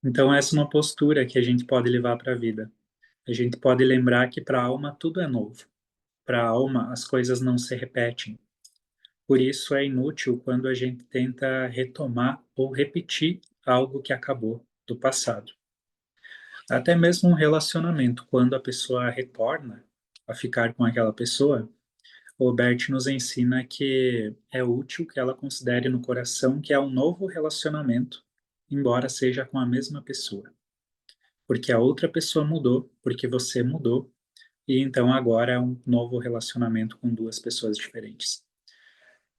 Então, essa é uma postura que a gente pode levar para a vida. A gente pode lembrar que para a alma tudo é novo. Para a alma, as coisas não se repetem. Por isso é inútil quando a gente tenta retomar ou repetir algo que acabou do passado. Até mesmo um relacionamento, quando a pessoa retorna a ficar com aquela pessoa, o Bert nos ensina que é útil que ela considere no coração que é um novo relacionamento, embora seja com a mesma pessoa. Porque a outra pessoa mudou, porque você mudou, e então agora é um novo relacionamento com duas pessoas diferentes.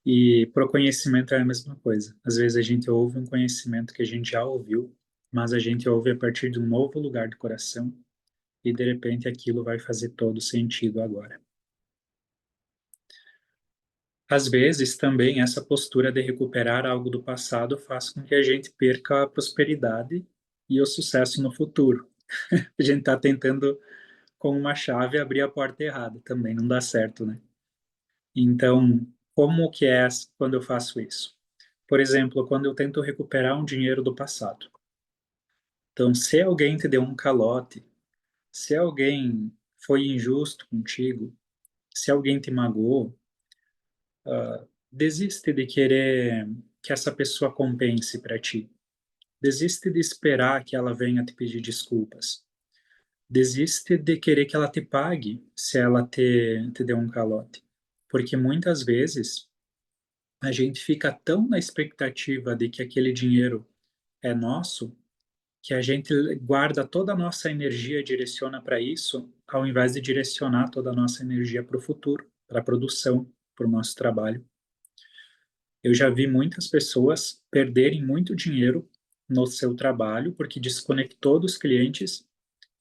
E pro conhecimento é a mesma coisa. Às vezes a gente ouve um conhecimento que a gente já ouviu, mas a gente ouve a partir de um novo lugar do coração e de repente aquilo vai fazer todo sentido agora. Às vezes também essa postura de recuperar algo do passado faz com que a gente perca a prosperidade e o sucesso no futuro. A gente está tentando com uma chave abrir a porta errada, também não dá certo, né? Então, como que é quando eu faço isso? Por exemplo, quando eu tento recuperar um dinheiro do passado. Então, se alguém te deu um calote, se alguém foi injusto contigo, se alguém te magoou, desiste de querer que essa pessoa compense para ti. Desiste de esperar que ela venha te pedir desculpas. Desiste de querer que ela te pague se ela te deu um calote. Porque muitas vezes a gente fica tão na expectativa de que aquele dinheiro é nosso, que a gente guarda toda a nossa energia e direciona para isso, ao invés de direcionar toda a nossa energia para o futuro, para a produção, para o nosso trabalho. Eu já vi muitas pessoas perderem muito dinheiro no seu trabalho porque desconectou dos clientes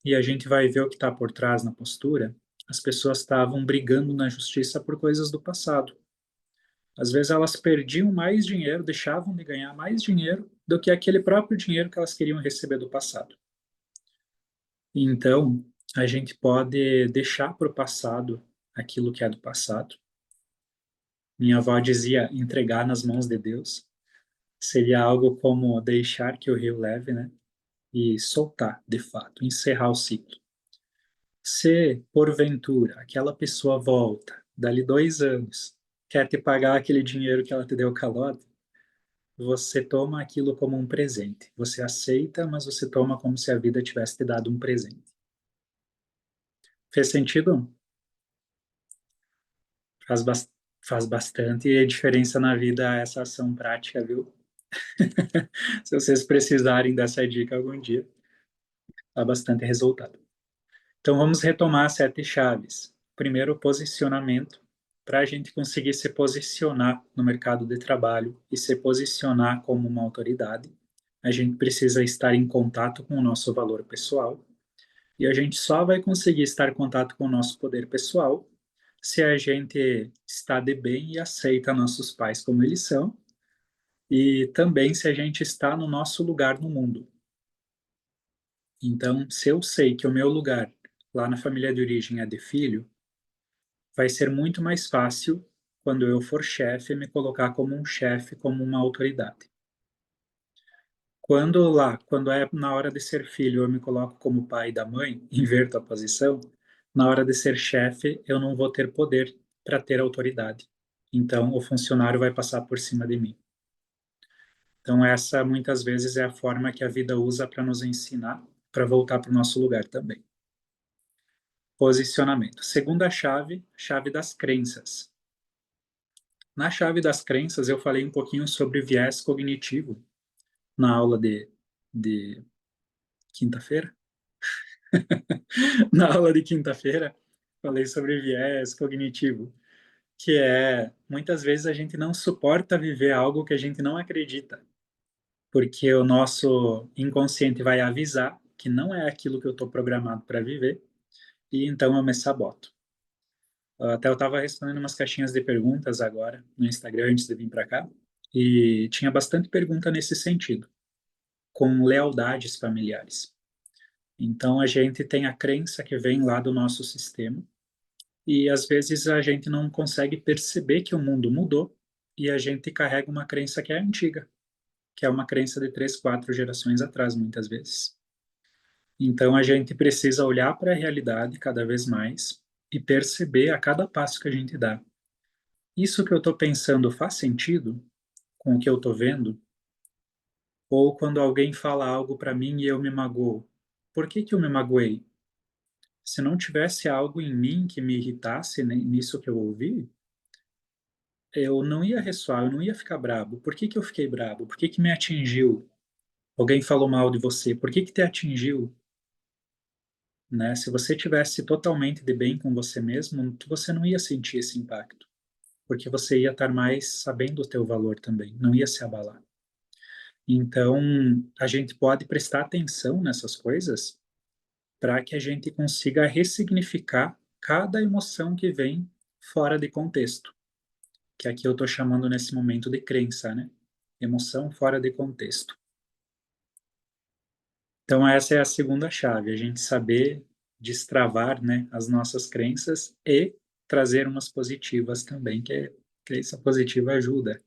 e a gente vai ver o que está por trás na postura. As pessoas estavam brigando na justiça por coisas do passado. Às vezes elas perdiam mais dinheiro, deixavam de ganhar mais dinheiro do que aquele próprio dinheiro que elas queriam receber do passado. Então, a gente pode deixar para o passado aquilo que é do passado. Minha avó dizia entregar nas mãos de Deus. Seria algo como deixar que o rio leve, né? E soltar, de fato, encerrar o ciclo. Se, porventura, aquela pessoa volta, dali 2 anos, quer te pagar aquele dinheiro que ela te deu calote, você toma aquilo como um presente. Você aceita, mas você toma como se a vida tivesse te dado um presente. Fez sentido? Faz, bas faz bastante diferença na vida essa ação prática, viu? Se vocês precisarem dessa dica algum dia, dá bastante resultado. Então vamos retomar as 7 chaves. Primeiro, posicionamento. Para a gente conseguir se posicionar no mercado de trabalho e se posicionar como uma autoridade, a gente precisa estar em contato com o nosso valor pessoal. E a gente só vai conseguir estar em contato com o nosso poder pessoal se a gente está de bem e aceita nossos pais como eles são, e também se a gente está no nosso lugar no mundo. Então, se eu sei que o meu lugar lá na família de origem é de filho, vai ser muito mais fácil quando eu for chefe me colocar como um chefe, como uma autoridade. Quando é na hora de ser filho, eu me coloco como pai da mãe, inverto a posição, na hora de ser chefe, eu não vou ter poder para ter autoridade. Então, o funcionário vai passar por cima de mim. Então, essa muitas vezes é a forma que a vida usa para nos ensinar para voltar para o nosso lugar também. Posicionamento. Segunda chave, chave das crenças. Na chave das crenças, eu falei um pouquinho sobre viés cognitivo na aula de quinta-feira. Na aula de quinta-feira, falei sobre viés cognitivo, que é muitas vezes a gente não suporta viver algo que a gente não acredita, porque o nosso inconsciente vai avisar que não é aquilo que eu estou programado para viver, e então eu me saboto. Até eu estava respondendo umas caixinhas de perguntas agora no Instagram antes de vir para cá, e tinha bastante pergunta nesse sentido, com lealdades familiares. Então a gente tem a crença que vem lá do nosso sistema, e às vezes a gente não consegue perceber que o mundo mudou e a gente carrega uma crença que é antiga, que é uma crença de 3, 4 gerações atrás, muitas vezes. Então, a gente precisa olhar para a realidade cada vez mais e perceber a cada passo que a gente dá. Isso que eu estou pensando faz sentido com o que eu estou vendo? Ou quando alguém fala algo para mim e eu me magoo, por que que eu me magoei? Se não tivesse algo em mim que me irritasse nisso que eu ouvi, eu não ia ressoar, eu não ia ficar brabo. Por que que eu fiquei brabo? Por que que me atingiu? Alguém falou mal de você, por que que te atingiu? Né? Se você tivesse totalmente de bem com você mesmo, você não ia sentir esse impacto, porque você ia estar mais sabendo o teu valor também, não ia se abalar. Então, a gente pode prestar atenção nessas coisas para que a gente consiga ressignificar cada emoção que vem fora de contexto, que aqui eu estou chamando nesse momento de crença, né? Emoção fora de contexto. Então, essa é a segunda chave, a gente saber destravar, né, as nossas crenças e trazer umas positivas também, que a crença positiva ajuda.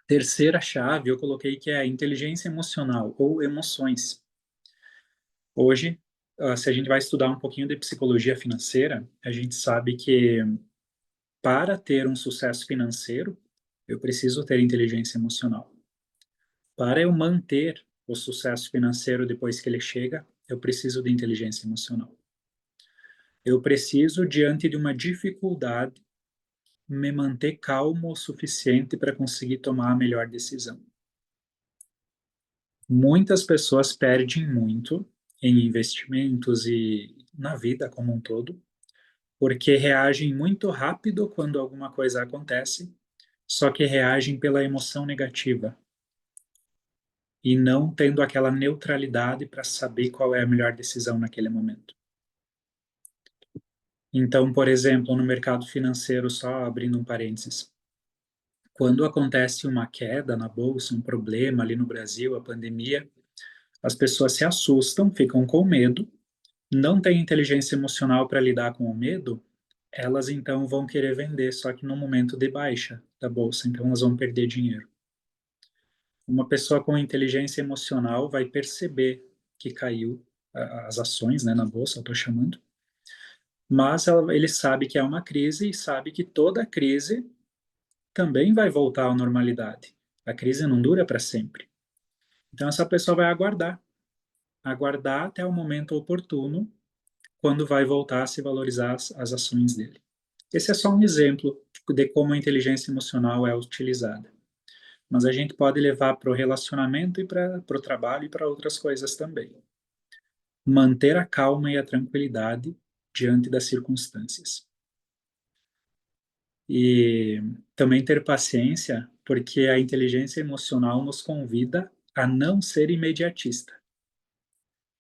Terceira chave, eu coloquei que é a inteligência emocional ou emoções. Hoje, se a gente vai estudar um pouquinho de psicologia financeira, a gente sabe que para ter um sucesso financeiro, eu preciso ter inteligência emocional. Para eu manter o sucesso financeiro depois que ele chega, eu preciso de inteligência emocional. Eu preciso, diante de uma dificuldade, me manter calmo o suficiente para conseguir tomar a melhor decisão. Muitas pessoas perdem muito em investimentos e na vida como um todo, porque reagem muito rápido quando alguma coisa acontece, só que reagem pela emoção negativa e não tendo aquela neutralidade para saber qual é a melhor decisão naquele momento. Então, por exemplo, no mercado financeiro, só abrindo um parênteses, quando acontece uma queda na bolsa, um problema ali no Brasil, a pandemia, as pessoas se assustam, ficam com medo, não têm inteligência emocional para lidar com o medo, elas então vão querer vender, só que no momento de baixa da bolsa, então elas vão perder dinheiro. Uma pessoa com inteligência emocional vai perceber que caiu as ações, né, na bolsa, eu estou chamando, mas ele sabe que é uma crise e sabe que toda crise também vai voltar à normalidade. A crise não dura para sempre. Então essa pessoa vai aguardar até o momento oportuno, quando vai voltar a se valorizar as ações dele. Esse é só um exemplo de como a inteligência emocional é utilizada. Mas a gente pode levar para o relacionamento e para o trabalho e para outras coisas também. Manter a calma e a tranquilidade diante das circunstâncias. E também ter paciência, porque a inteligência emocional nos convida a não ser imediatista.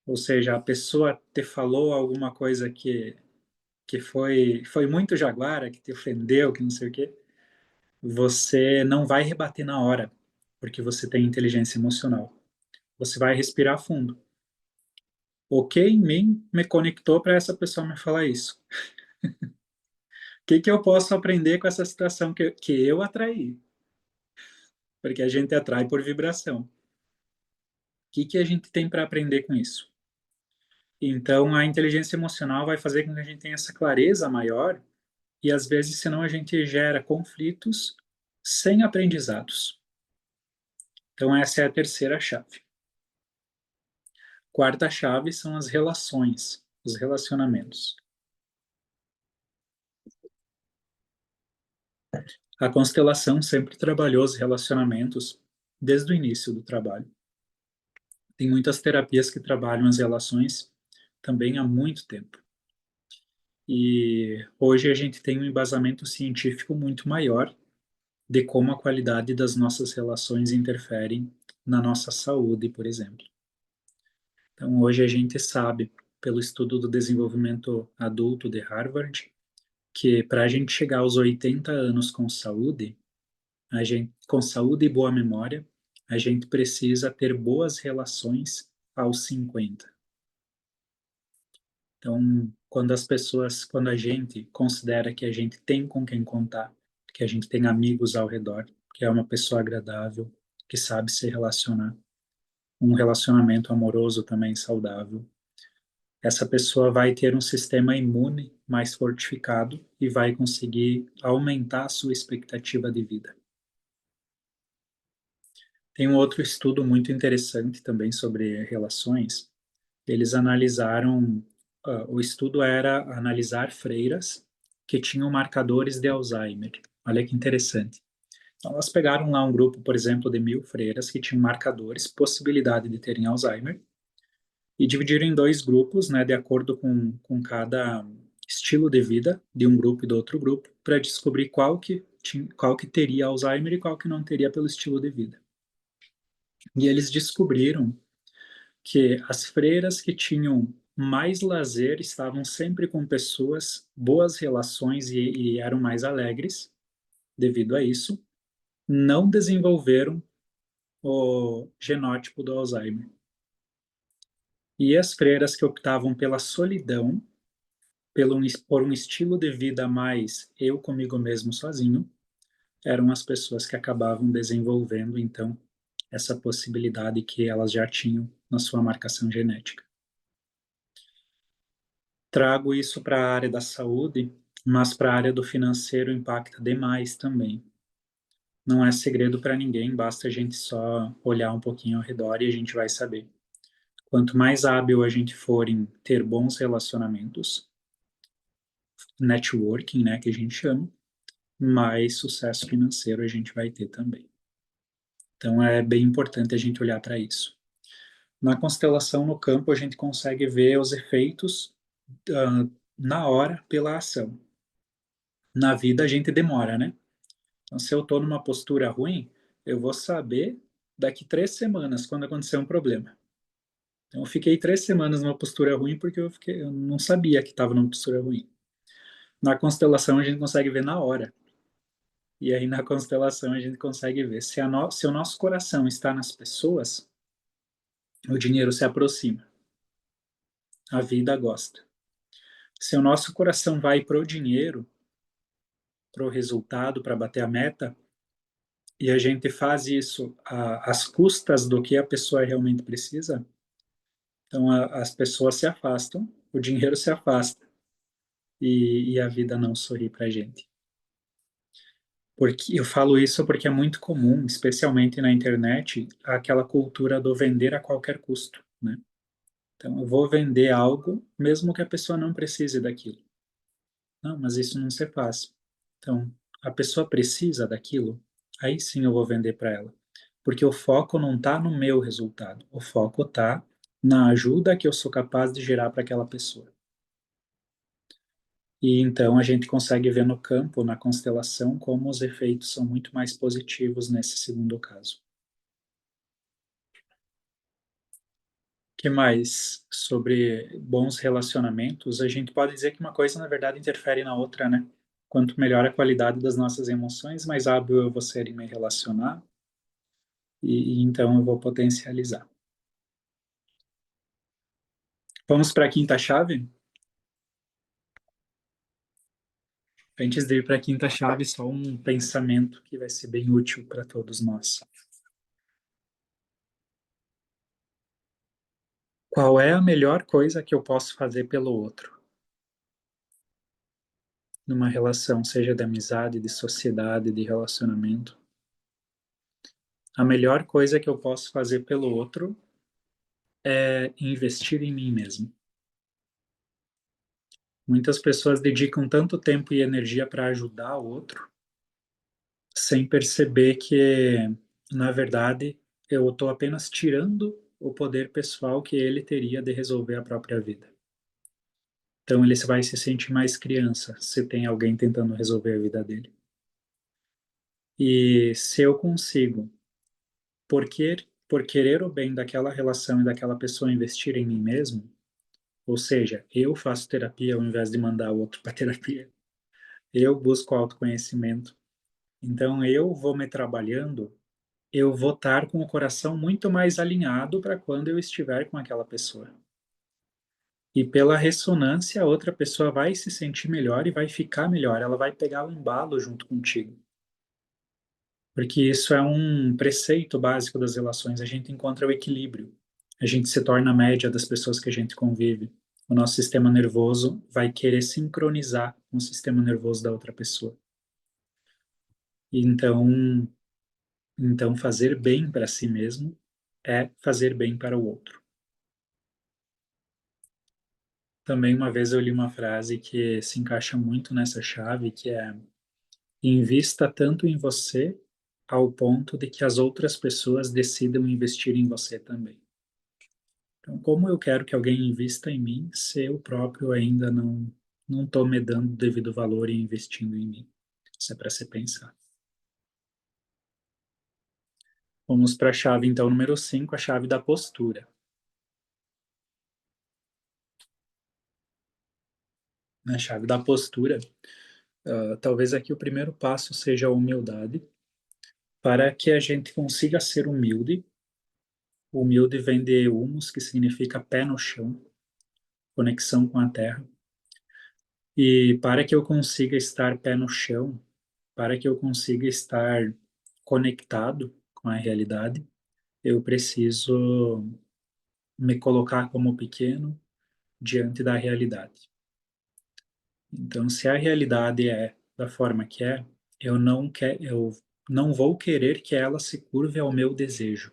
Ou seja, a pessoa te falou alguma coisa que foi muito jaguara, que te ofendeu, que não sei o quê, você não vai rebater na hora, porque você tem inteligência emocional. Você vai respirar fundo. O que em mim me conectou para essa pessoa me falar isso? O que eu posso aprender com essa situação que eu atraí? Porque a gente atrai por vibração. O que a gente tem para aprender com isso? Então, a inteligência emocional vai fazer com que a gente tenha essa clareza maior e, às vezes, senão a gente gera conflitos sem aprendizados. Então, essa é a terceira chave. Quarta chave são as relações, os relacionamentos. A constelação sempre trabalhou os relacionamentos desde o início do trabalho. Tem muitas terapias que trabalham as relações também há muito tempo. E hoje a gente tem um embasamento científico muito maior de como a qualidade das nossas relações interferem na nossa saúde, por exemplo. Então, hoje a gente sabe, pelo estudo do desenvolvimento adulto de Harvard, que para a gente chegar aos 80 anos com saúde e boa memória, a gente precisa ter boas relações aos 50. Então, quando a gente considera que a gente tem com quem contar, que a gente tem amigos ao redor, que é uma pessoa agradável, que sabe se relacionar, um relacionamento amoroso também saudável. Essa pessoa vai ter um sistema imune mais fortificado e vai conseguir aumentar a sua expectativa de vida. Tem um outro estudo muito interessante também sobre relações. Eles analisaram, o estudo era analisar freiras que tinham marcadores de Alzheimer. Olha que interessante. Então, elas pegaram lá um grupo, por exemplo, de 1.000 freiras que tinham marcadores, possibilidade de terem Alzheimer, e dividiram em dois grupos, né, de acordo com cada estilo de vida de um grupo e do outro grupo, para descobrir qual que teria Alzheimer e qual que não teria pelo estilo de vida. E eles descobriram que as freiras que tinham mais lazer estavam sempre com pessoas, boas relações e eram mais alegres devido a isso, não desenvolveram o genótipo do Alzheimer. E as freiras que optavam pela solidão, por um estilo de vida mais eu comigo mesmo sozinho, eram as pessoas que acabavam desenvolvendo, então, essa possibilidade que elas já tinham na sua marcação genética. Trago isso para a área da saúde, mas para a área do financeiro impacta demais também. Não é segredo para ninguém, basta a gente só olhar um pouquinho ao redor e a gente vai saber. Quanto mais hábil a gente for em ter bons relacionamentos, networking, né, que a gente chama, mais sucesso financeiro a gente vai ter também. Então é bem importante a gente olhar para isso. Na constelação no campo a gente consegue ver os efeitos na hora pela ação. Na vida a gente demora, né? Então se eu estou numa postura ruim, eu vou saber daqui 3 semanas quando acontecer um problema. Então eu fiquei 3 semanas numa postura ruim porque eu não sabia que estava numa postura ruim. Na constelação a gente consegue ver na hora. E aí na constelação a gente consegue ver se o nosso coração está nas pessoas, o dinheiro se aproxima. A vida gosta. Se o nosso coração vai para o dinheiro, para o resultado, para bater a meta, e a gente faz isso às custas do que a pessoa realmente precisa, então as pessoas se afastam, o dinheiro se afasta e a vida não sorri para a gente. Porque eu falo isso porque é muito comum, especialmente na internet, aquela cultura do vender a qualquer custo, né? Então, eu vou vender algo, mesmo que a pessoa não precise daquilo. Não, mas isso não se faz. Então, a pessoa precisa daquilo, aí sim eu vou vender para ela. Porque o foco não está no meu resultado, o foco está na ajuda que eu sou capaz de gerar para aquela pessoa. E então a gente consegue ver no campo, na constelação, como os efeitos são muito mais positivos nesse segundo caso. Que mais sobre bons relacionamentos? A gente pode dizer que uma coisa, na verdade, interfere na outra, né? Quanto melhor a qualidade das nossas emoções, mais hábil eu vou ser em me relacionar e então eu vou potencializar. Vamos para a quinta chave? Antes de ir para a quinta chave, só um pensamento que vai ser bem útil para todos nós. Qual é a melhor coisa que eu posso fazer pelo outro? Numa relação, seja de amizade, de sociedade, de relacionamento. A melhor coisa que eu posso fazer pelo outro é investir em mim mesmo. Muitas pessoas dedicam tanto tempo e energia para ajudar o outro, sem perceber que, na verdade, eu estou apenas tirando o poder pessoal que ele teria de resolver a própria vida. Então ele vai se sentir mais criança se tem alguém tentando resolver a vida dele. E se eu consigo, por querer o bem daquela relação e daquela pessoa, investir em mim mesmo, ou seja, eu faço terapia ao invés de mandar o outro para terapia, eu busco autoconhecimento. Então eu vou me trabalhando, eu vou estar com o coração muito mais alinhado para quando eu estiver com aquela pessoa. E pela ressonância, a outra pessoa vai se sentir melhor e vai ficar melhor, ela vai pegar o embalo junto contigo. Porque isso é um preceito básico das relações. A gente encontra o equilíbrio. A gente se torna a média das pessoas que a gente convive. O nosso sistema nervoso vai querer sincronizar com o sistema nervoso da outra pessoa. Então, então fazer bem para si mesmo é fazer bem para o outro. Também uma vez eu li uma frase que se encaixa muito nessa chave, que é: invista tanto em você ao ponto de que as outras pessoas decidam investir em você também. Então, como eu quero que alguém invista em mim, se eu próprio ainda não estou me dando o devido valor e investindo em mim? Isso é para se pensar. Vamos para a chave, então, número 5, a chave da postura. Na chave da postura, talvez aqui o primeiro passo seja a humildade, para que a gente consiga ser humilde. Humilde vem de humus, que significa pé no chão, conexão com a terra. E para que eu consiga estar pé no chão, para que eu consiga estar conectado com a realidade, eu preciso me colocar como pequeno diante da realidade. Então, se a realidade é da forma que é, eu não vou querer que ela se curve ao meu desejo.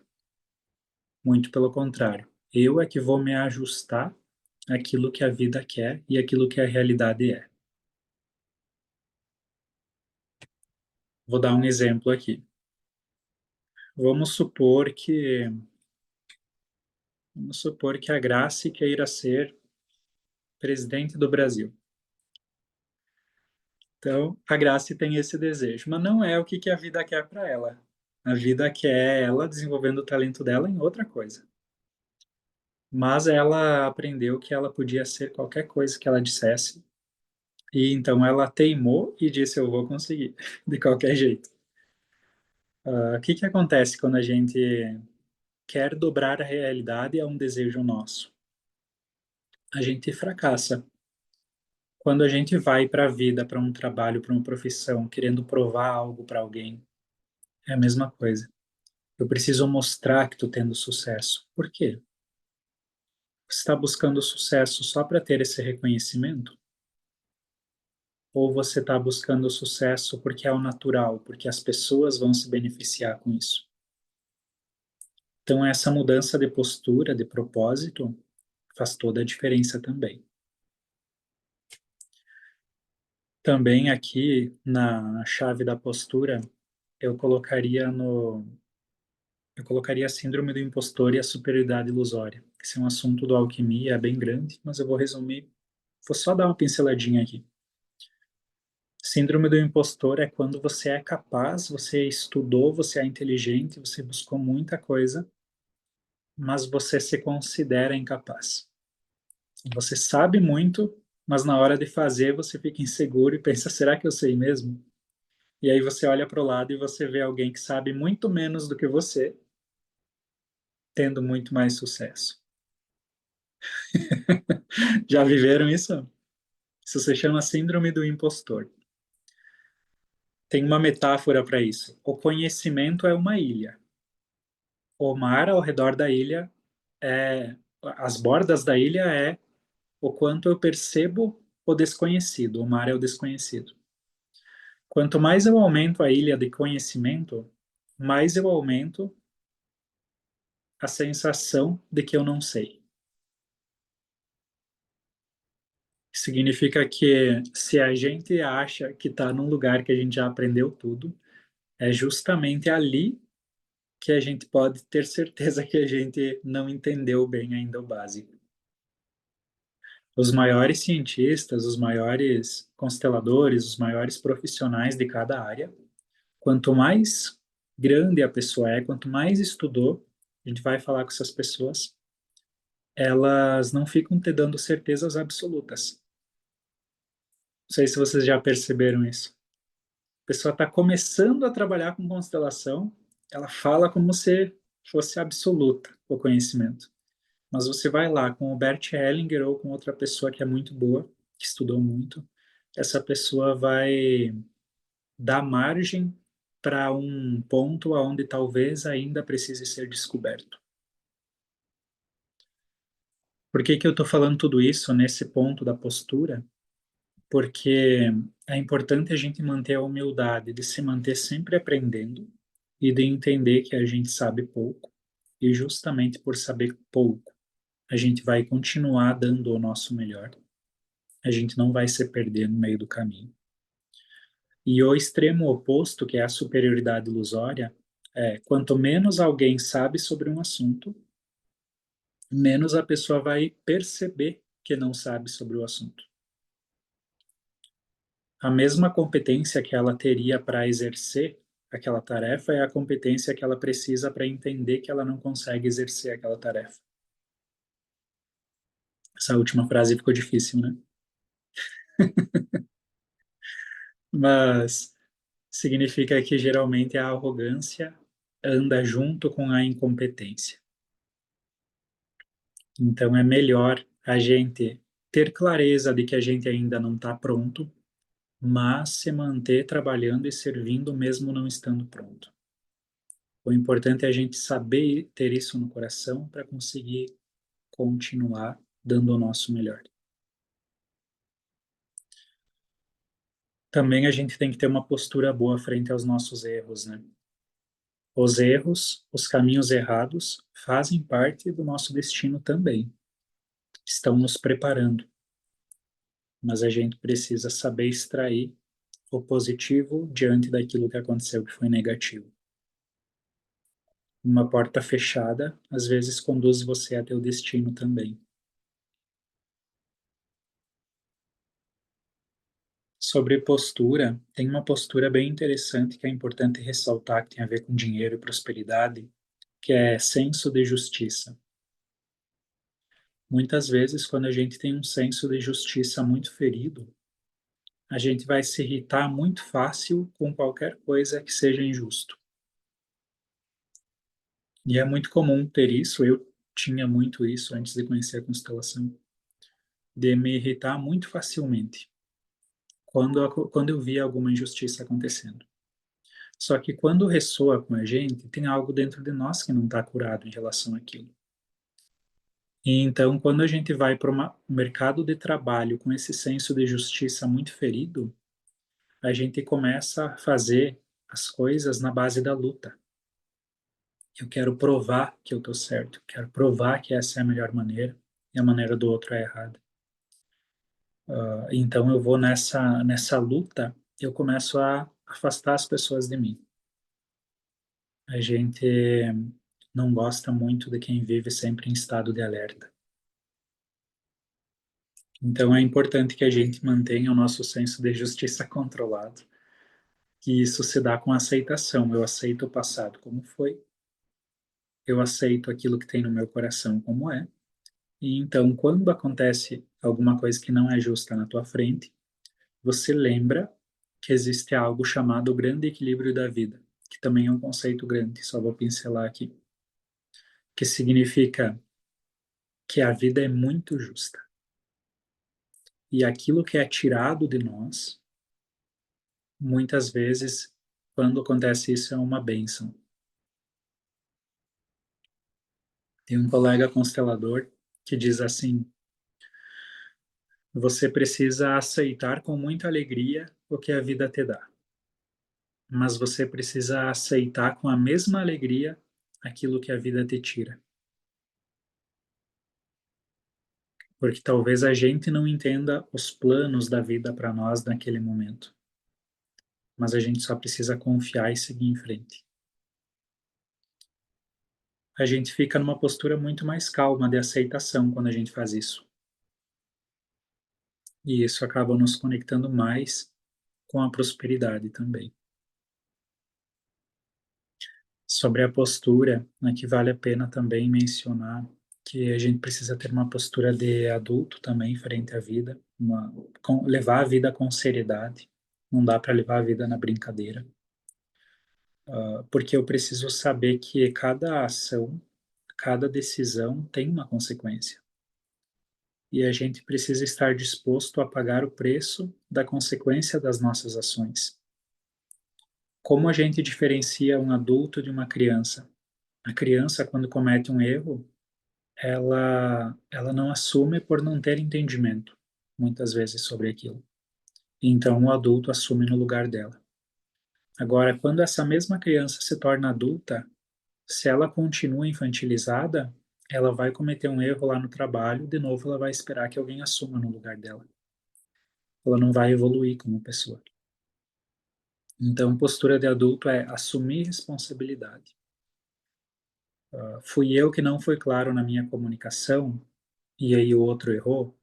Muito pelo contrário, eu é que vou me ajustar àquilo que a vida quer e àquilo que a realidade é. Vou dar um exemplo aqui. Vamos supor que Vamos supor que a Grace queira ser presidente do Brasil. Então, a Grace tem esse desejo, mas não é o que a vida quer para ela. A vida quer ela desenvolvendo o talento dela em outra coisa. Mas ela aprendeu que ela podia ser qualquer coisa que ela dissesse, e então ela teimou e disse: eu vou conseguir, de qualquer jeito. O que acontece quando a gente quer dobrar a realidade a um desejo nosso? A gente fracassa. Quando a gente vai para a vida, para um trabalho, para uma profissão, querendo provar algo para alguém, é a mesma coisa. Eu preciso mostrar que estou tendo sucesso. Por quê? Você está buscando sucesso só para ter esse reconhecimento? Ou você está buscando sucesso porque é o natural, porque as pessoas vão se beneficiar com isso? Então, essa mudança de postura, de propósito, faz toda a diferença também. Também aqui na chave da postura, eu colocaria no eu colocaria a síndrome do impostor e a superioridade ilusória. Esse é um assunto do alquimia, é bem grande, mas eu vou resumir, vou só dar uma pinceladinha aqui. Síndrome do impostor é quando você é capaz, você estudou, você é inteligente, você buscou muita coisa, mas você se considera incapaz. Você sabe muito, mas na hora de fazer você fica inseguro e pensa: será que eu sei mesmo? E aí você olha para o lado e você vê alguém que sabe muito menos do que você, tendo muito mais sucesso. Já viveram isso? Isso se chama síndrome do impostor. Tem uma metáfora para isso. O conhecimento é uma ilha. O mar ao redor da ilha é as bordas da ilha é o quanto eu percebo o desconhecido. O mar é o desconhecido. Quanto mais eu aumento a ilha de conhecimento, mais eu aumento a sensação de que eu não sei. Significa que se a gente acha que está num lugar que a gente já aprendeu tudo, é justamente ali que a gente pode ter certeza que a gente não entendeu bem ainda o básico. Os maiores cientistas, os maiores consteladores, os maiores profissionais de cada área, quanto mais grande a pessoa é, quanto mais estudou, a gente vai falar com essas pessoas, elas não ficam te dando certezas absolutas. Não sei se vocês já perceberam isso. A pessoa está começando a trabalhar com constelação, ela fala como se fosse absoluta o conhecimento. Mas você vai lá com o Bert Hellinger ou com outra pessoa que é muito boa, que estudou muito, essa pessoa vai dar margem para um ponto onde talvez ainda precise ser descoberto. Por que que eu estou falando tudo isso nesse ponto da postura? Porque é importante a gente manter a humildade de se manter sempre aprendendo e de entender que a gente sabe pouco, e justamente por saber pouco, a gente vai continuar dando o nosso melhor. A gente não vai se perder no meio do caminho. E o extremo oposto, que é a superioridade ilusória, é quanto menos alguém sabe sobre um assunto, menos a pessoa vai perceber que não sabe sobre o assunto. A mesma competência que ela teria para exercer aquela tarefa é a competência que ela precisa para entender que ela não consegue exercer aquela tarefa. Essa última frase ficou difícil, né? Mas significa que geralmente a arrogância anda junto com a incompetência. Então é melhor a gente ter clareza de que a gente ainda não está pronto, mas se manter trabalhando e servindo mesmo não estando pronto. O importante é a gente saber ter isso no coração para conseguir continuar dando o nosso melhor. Também a gente tem que ter uma postura boa frente aos nossos erros, né? Os erros, os caminhos errados, fazem parte do nosso destino também. Estão nos preparando, mas a gente precisa saber extrair o positivo diante daquilo que aconteceu que foi negativo. Uma porta fechada, às vezes, conduz você a teu destino também. Sobre postura, tem uma postura bem interessante que é importante ressaltar, que tem a ver com dinheiro e prosperidade, que é senso de justiça. Muitas vezes, quando a gente tem um senso de justiça muito ferido, a gente vai se irritar muito fácil com qualquer coisa que seja injusto. E é muito comum ter isso, eu tinha muito isso antes de conhecer a constelação, de me irritar muito facilmente quando eu via alguma injustiça acontecendo. Só que quando ressoa com a gente, tem algo dentro de nós que não está curado em relação àquilo. E então, quando a gente vai para um mercado de trabalho com esse senso de justiça muito ferido, a gente começa a fazer as coisas na base da luta. Eu quero provar que eu estou certo, quero provar que essa é a melhor maneira e a maneira do outro é errada. Então eu vou nessa luta, eu começo a afastar as pessoas de mim. A gente não gosta muito de quem vive sempre em estado de alerta. Então é importante que a gente mantenha o nosso senso de justiça controlado, que isso se dá com aceitação. Eu aceito o passado como foi, eu aceito aquilo que tem no meu coração como é, e então quando acontece alguma coisa que não é justa na tua frente, você lembra que existe algo chamado o grande equilíbrio da vida, que também é um conceito grande, só vou pincelar aqui, que significa que a vida é muito justa. E aquilo que é tirado de nós, muitas vezes, quando acontece isso, é uma bênção. Tem um colega constelador que diz assim: você precisa aceitar com muita alegria o que a vida te dá, mas você precisa aceitar com a mesma alegria aquilo que a vida te tira. Porque talvez a gente não entenda os planos da vida para nós naquele momento, mas a gente só precisa confiar e seguir em frente. A gente fica numa postura muito mais calma de aceitação quando a gente faz isso. E isso acaba nos conectando mais com a prosperidade também. Sobre a postura, aqui vale a pena também mencionar que a gente precisa ter uma postura de adulto também frente à vida, levar a vida com seriedade. Não dá para levar a vida na brincadeira, porque eu preciso saber que cada ação, cada decisão tem uma consequência. E a gente precisa estar disposto a pagar o preço da consequência das nossas ações. Como a gente diferencia um adulto de uma criança? A criança, quando comete um erro, ela não assume por não ter entendimento, muitas vezes, sobre aquilo. Então, o adulto assume no lugar dela. Agora, quando essa mesma criança se torna adulta, se ela continua infantilizada, ela vai cometer um erro lá no trabalho, de novo ela vai esperar que alguém assuma no lugar dela. Ela não vai evoluir como pessoa. Então, postura de adulto é assumir responsabilidade. Fui eu que não fui claro na minha comunicação, e aí o outro errou,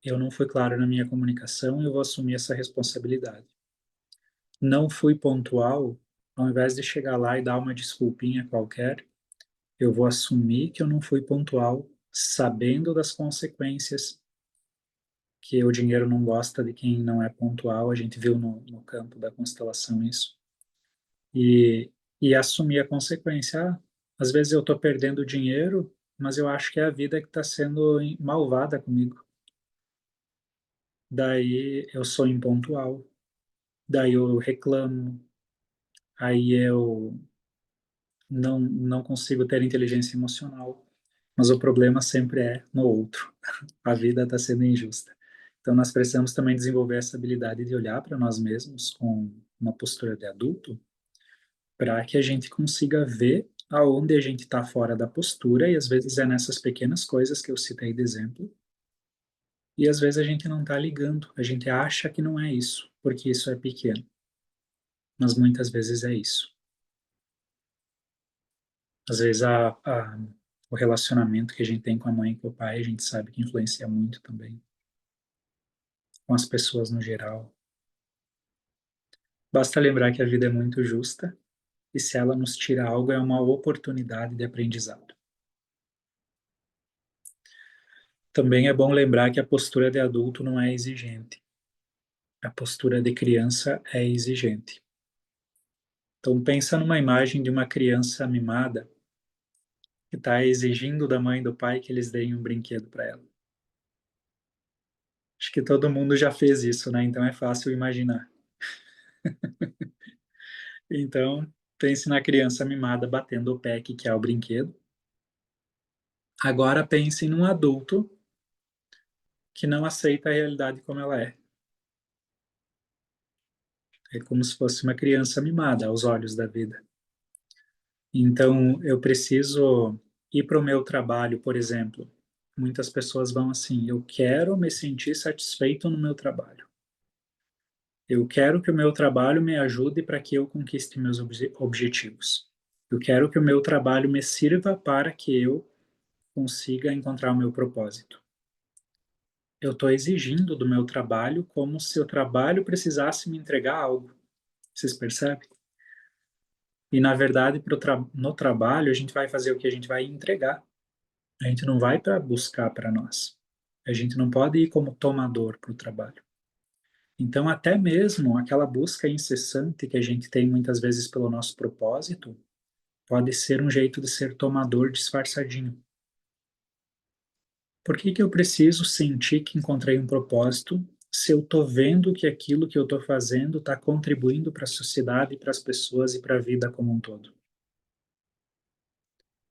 eu não fui claro na minha comunicação e eu vou assumir essa responsabilidade. Não fui pontual, ao invés de chegar lá e dar uma desculpinha qualquer, eu vou assumir que eu não fui pontual, sabendo das consequências, que o dinheiro não gosta de quem não é pontual, a gente viu no campo da constelação isso, e, e assumir a consequência. Às vezes eu estou perdendo dinheiro, mas eu acho que é a vida que está sendo malvada comigo. Daí eu sou impontual, daí eu reclamo, aí eu não consigo ter inteligência emocional. Mas o problema sempre é no outro. A vida está sendo injusta. Então nós precisamos também desenvolver essa habilidade de olhar para nós mesmos com uma postura de adulto, para que a gente consiga ver aonde a gente está fora da postura, e às vezes é nessas pequenas coisas que eu citei de exemplo, e às vezes a gente não está ligando, a gente acha que não é isso, porque isso é pequeno, mas muitas vezes é isso. Às vezes o relacionamento que a gente tem com a mãe e com o pai, a gente sabe que influencia muito também, com as pessoas no geral. Basta lembrar que a vida é muito justa, e se ela nos tira algo, é uma oportunidade de aprendizado. Também é bom lembrar que a postura de adulto não é exigente. A postura de criança é exigente. Então pensa numa imagem de uma criança mimada que está exigindo da mãe e do pai que eles deem um brinquedo para ela. Acho que todo mundo já fez isso, né? Então é fácil imaginar. Então pense na criança mimada batendo o pé que quer o brinquedo. Agora pense num adulto que não aceita a realidade como ela é. É como se fosse uma criança mimada aos olhos da vida. Então, eu preciso ir para o meu trabalho, por exemplo. Muitas pessoas vão assim: eu quero me sentir satisfeito no meu trabalho. Eu quero que o meu trabalho me ajude para que eu conquiste meus objetivos. Eu quero que o meu trabalho me sirva para que eu consiga encontrar o meu propósito. Eu estou exigindo do meu trabalho como se o trabalho precisasse me entregar algo. Vocês percebem? E, na verdade, no trabalho, a gente vai fazer o que a gente vai entregar. A gente não vai para buscar para nós. A gente não pode ir como tomador para o trabalho. Então, até mesmo aquela busca incessante que a gente tem muitas vezes pelo nosso propósito, pode ser um jeito de ser tomador disfarçadinho. Por que que eu preciso sentir que encontrei um propósito se eu estou vendo que aquilo que eu estou fazendo está contribuindo para a sociedade, para as pessoas e para a vida como um todo?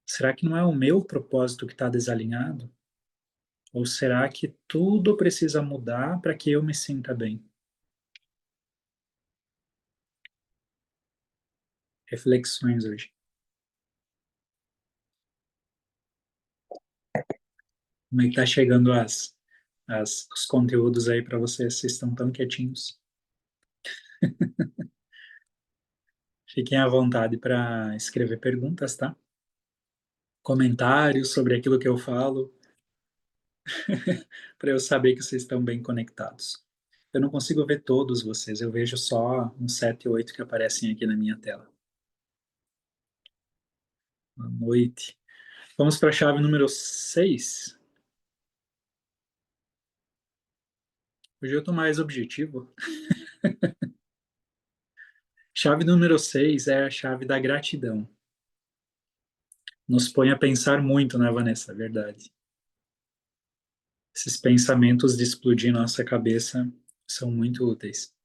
Será que não é o meu propósito que está desalinhado? Ou será que tudo precisa mudar para que eu me sinta bem? Reflexões hoje. Como é que tá chegando os conteúdos aí para vocês? Vocês estão tão quietinhos? Fiquem à vontade para escrever perguntas, tá? Comentários sobre aquilo que eu falo, para eu saber que vocês estão bem conectados. Eu não consigo ver todos vocês, eu vejo só uns 7, 8 que aparecem aqui na minha tela. Boa noite. Vamos para a chave número 6. Hoje eu estou mais objetivo. Chave número 6 é a chave da gratidão. Nos põe a pensar muito, né, Vanessa? É verdade. Esses pensamentos de explodir nossa cabeça são muito úteis.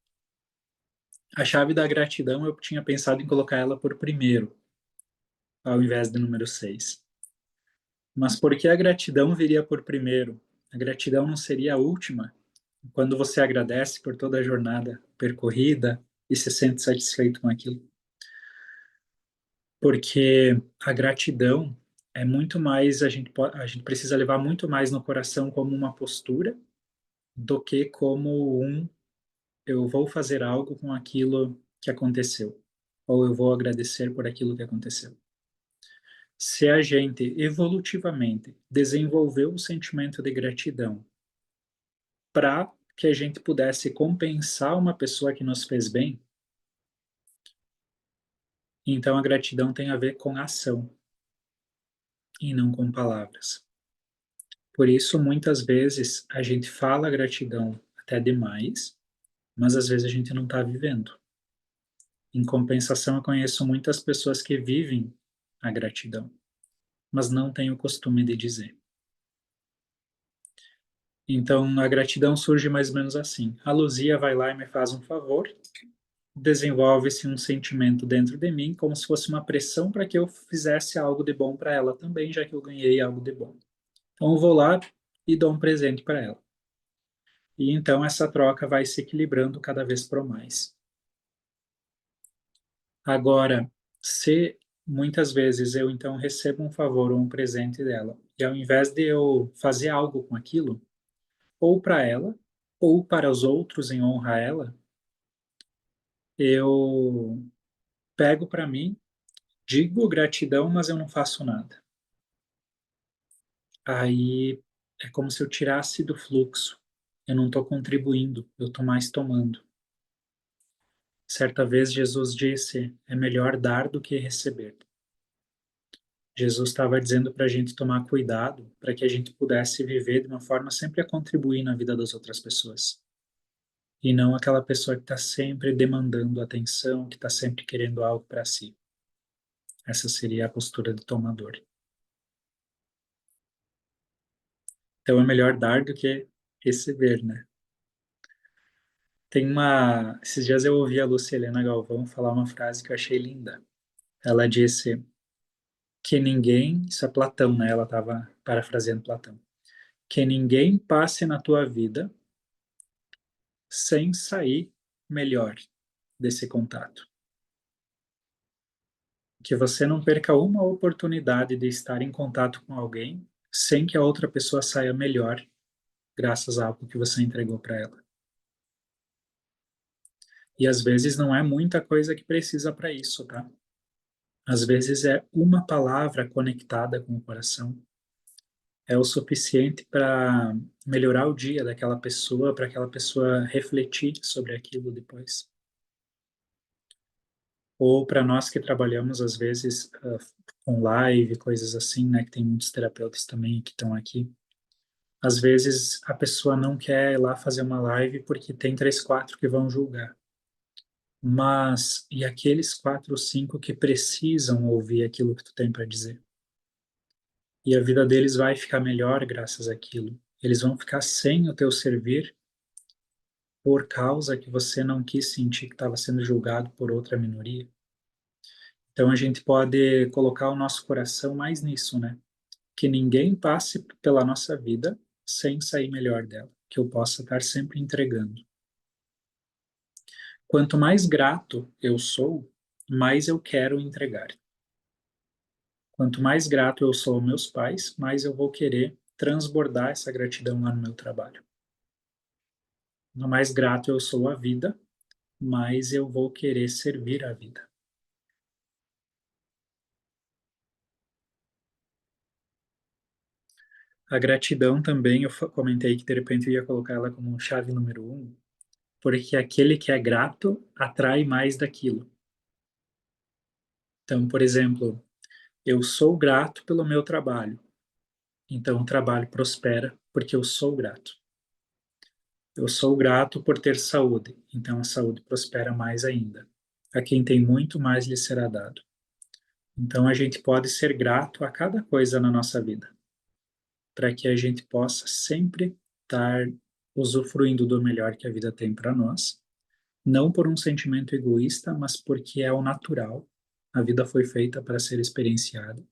A chave da gratidão eu tinha pensado em colocar ela por primeiro, ao invés do número 6. Mas por que a gratidão viria por primeiro? A gratidão não seria a última? Quando você agradece por toda a jornada percorrida e se sente satisfeito com aquilo? Porque a gratidão é muito mais, a gente precisa levar muito mais no coração como uma postura do que como eu vou fazer algo com aquilo que aconteceu, ou eu vou agradecer por aquilo que aconteceu. Se a gente evolutivamente desenvolveu o sentimento de gratidão para que a gente pudesse compensar uma pessoa que nos fez bem, então a gratidão tem a ver com ação e não com palavras. Por isso, muitas vezes, a gente fala gratidão até demais, mas às vezes a gente não está vivendo. Em compensação, eu conheço muitas pessoas que vivem a gratidão, mas não têm o costume de dizer. Então, a gratidão surge mais ou menos assim. A Luzia vai lá e me faz um favor, desenvolve-se um sentimento dentro de mim, como se fosse uma pressão para que eu fizesse algo de bom para ela também, já que eu ganhei algo de bom. Então, eu vou lá e dou um presente para ela. E então essa troca vai se equilibrando cada vez por mais. Agora, se muitas vezes eu então recebo um favor ou um presente dela, e ao invés de eu fazer algo com aquilo, ou para ela, ou para os outros em honra a ela, eu pego para mim, digo gratidão, mas eu não faço nada. Aí é como se eu tirasse do fluxo. Eu não estou contribuindo, eu estou mais tomando. Certa vez Jesus disse: é melhor dar do que receber. Jesus estava dizendo para a gente tomar cuidado para que a gente pudesse viver de uma forma sempre a contribuir na vida das outras pessoas. E não aquela pessoa que está sempre demandando atenção, que está sempre querendo algo para si. Essa seria a postura do tomador. Então é melhor dar do que receber, né? Esses dias eu ouvi a Lucilena Galvão falar uma frase que eu achei linda. Ela disse que ninguém, isso é Platão, né? Ela estava parafraseando Platão. Que ninguém passe na tua vida sem sair melhor desse contato. Que você não perca uma oportunidade de estar em contato com alguém sem que a outra pessoa saia melhor, graças a algo que você entregou para ela. E às vezes não é muita coisa que precisa para isso, tá? Às vezes é uma palavra conectada com o coração. É o suficiente para melhorar o dia daquela pessoa, para aquela pessoa refletir sobre aquilo depois. Ou para nós que trabalhamos, às vezes, com live, coisas assim, né, que tem muitos terapeutas também que estão aqui. Às vezes a pessoa não quer ir lá fazer uma live porque tem 3, 4 que vão julgar. Mas, e aqueles 4 ou 5 que precisam ouvir aquilo que tu tem para dizer? E a vida deles vai ficar melhor graças àquilo. Eles vão ficar sem o teu servir por causa que você não quis sentir que estava sendo julgado por outra minoria. Então a gente pode colocar o nosso coração mais nisso, né? Que ninguém passe pela nossa vida sem sair melhor dela, que eu possa estar sempre entregando. Quanto mais grato eu sou, mais eu quero entregar. Quanto mais grato eu sou aos meus pais, mais eu vou querer transbordar essa gratidão lá no meu trabalho. Quanto mais grato eu sou à vida, mais eu vou querer servir a vida. A gratidão também, eu comentei que de repente eu ia colocar ela como chave número 1, porque aquele que é grato atrai mais daquilo. Então, por exemplo, eu sou grato pelo meu trabalho, então o trabalho prospera porque eu sou grato. Eu sou grato por ter saúde, então a saúde prospera mais ainda. A quem tem muito, mais lhe será dado. Então a gente pode ser grato a cada coisa na nossa vida, para que a gente possa sempre estar usufruindo do melhor que a vida tem para nós, Não por um sentimento egoísta, mas porque é o natural. A vida foi feita para ser experienciada.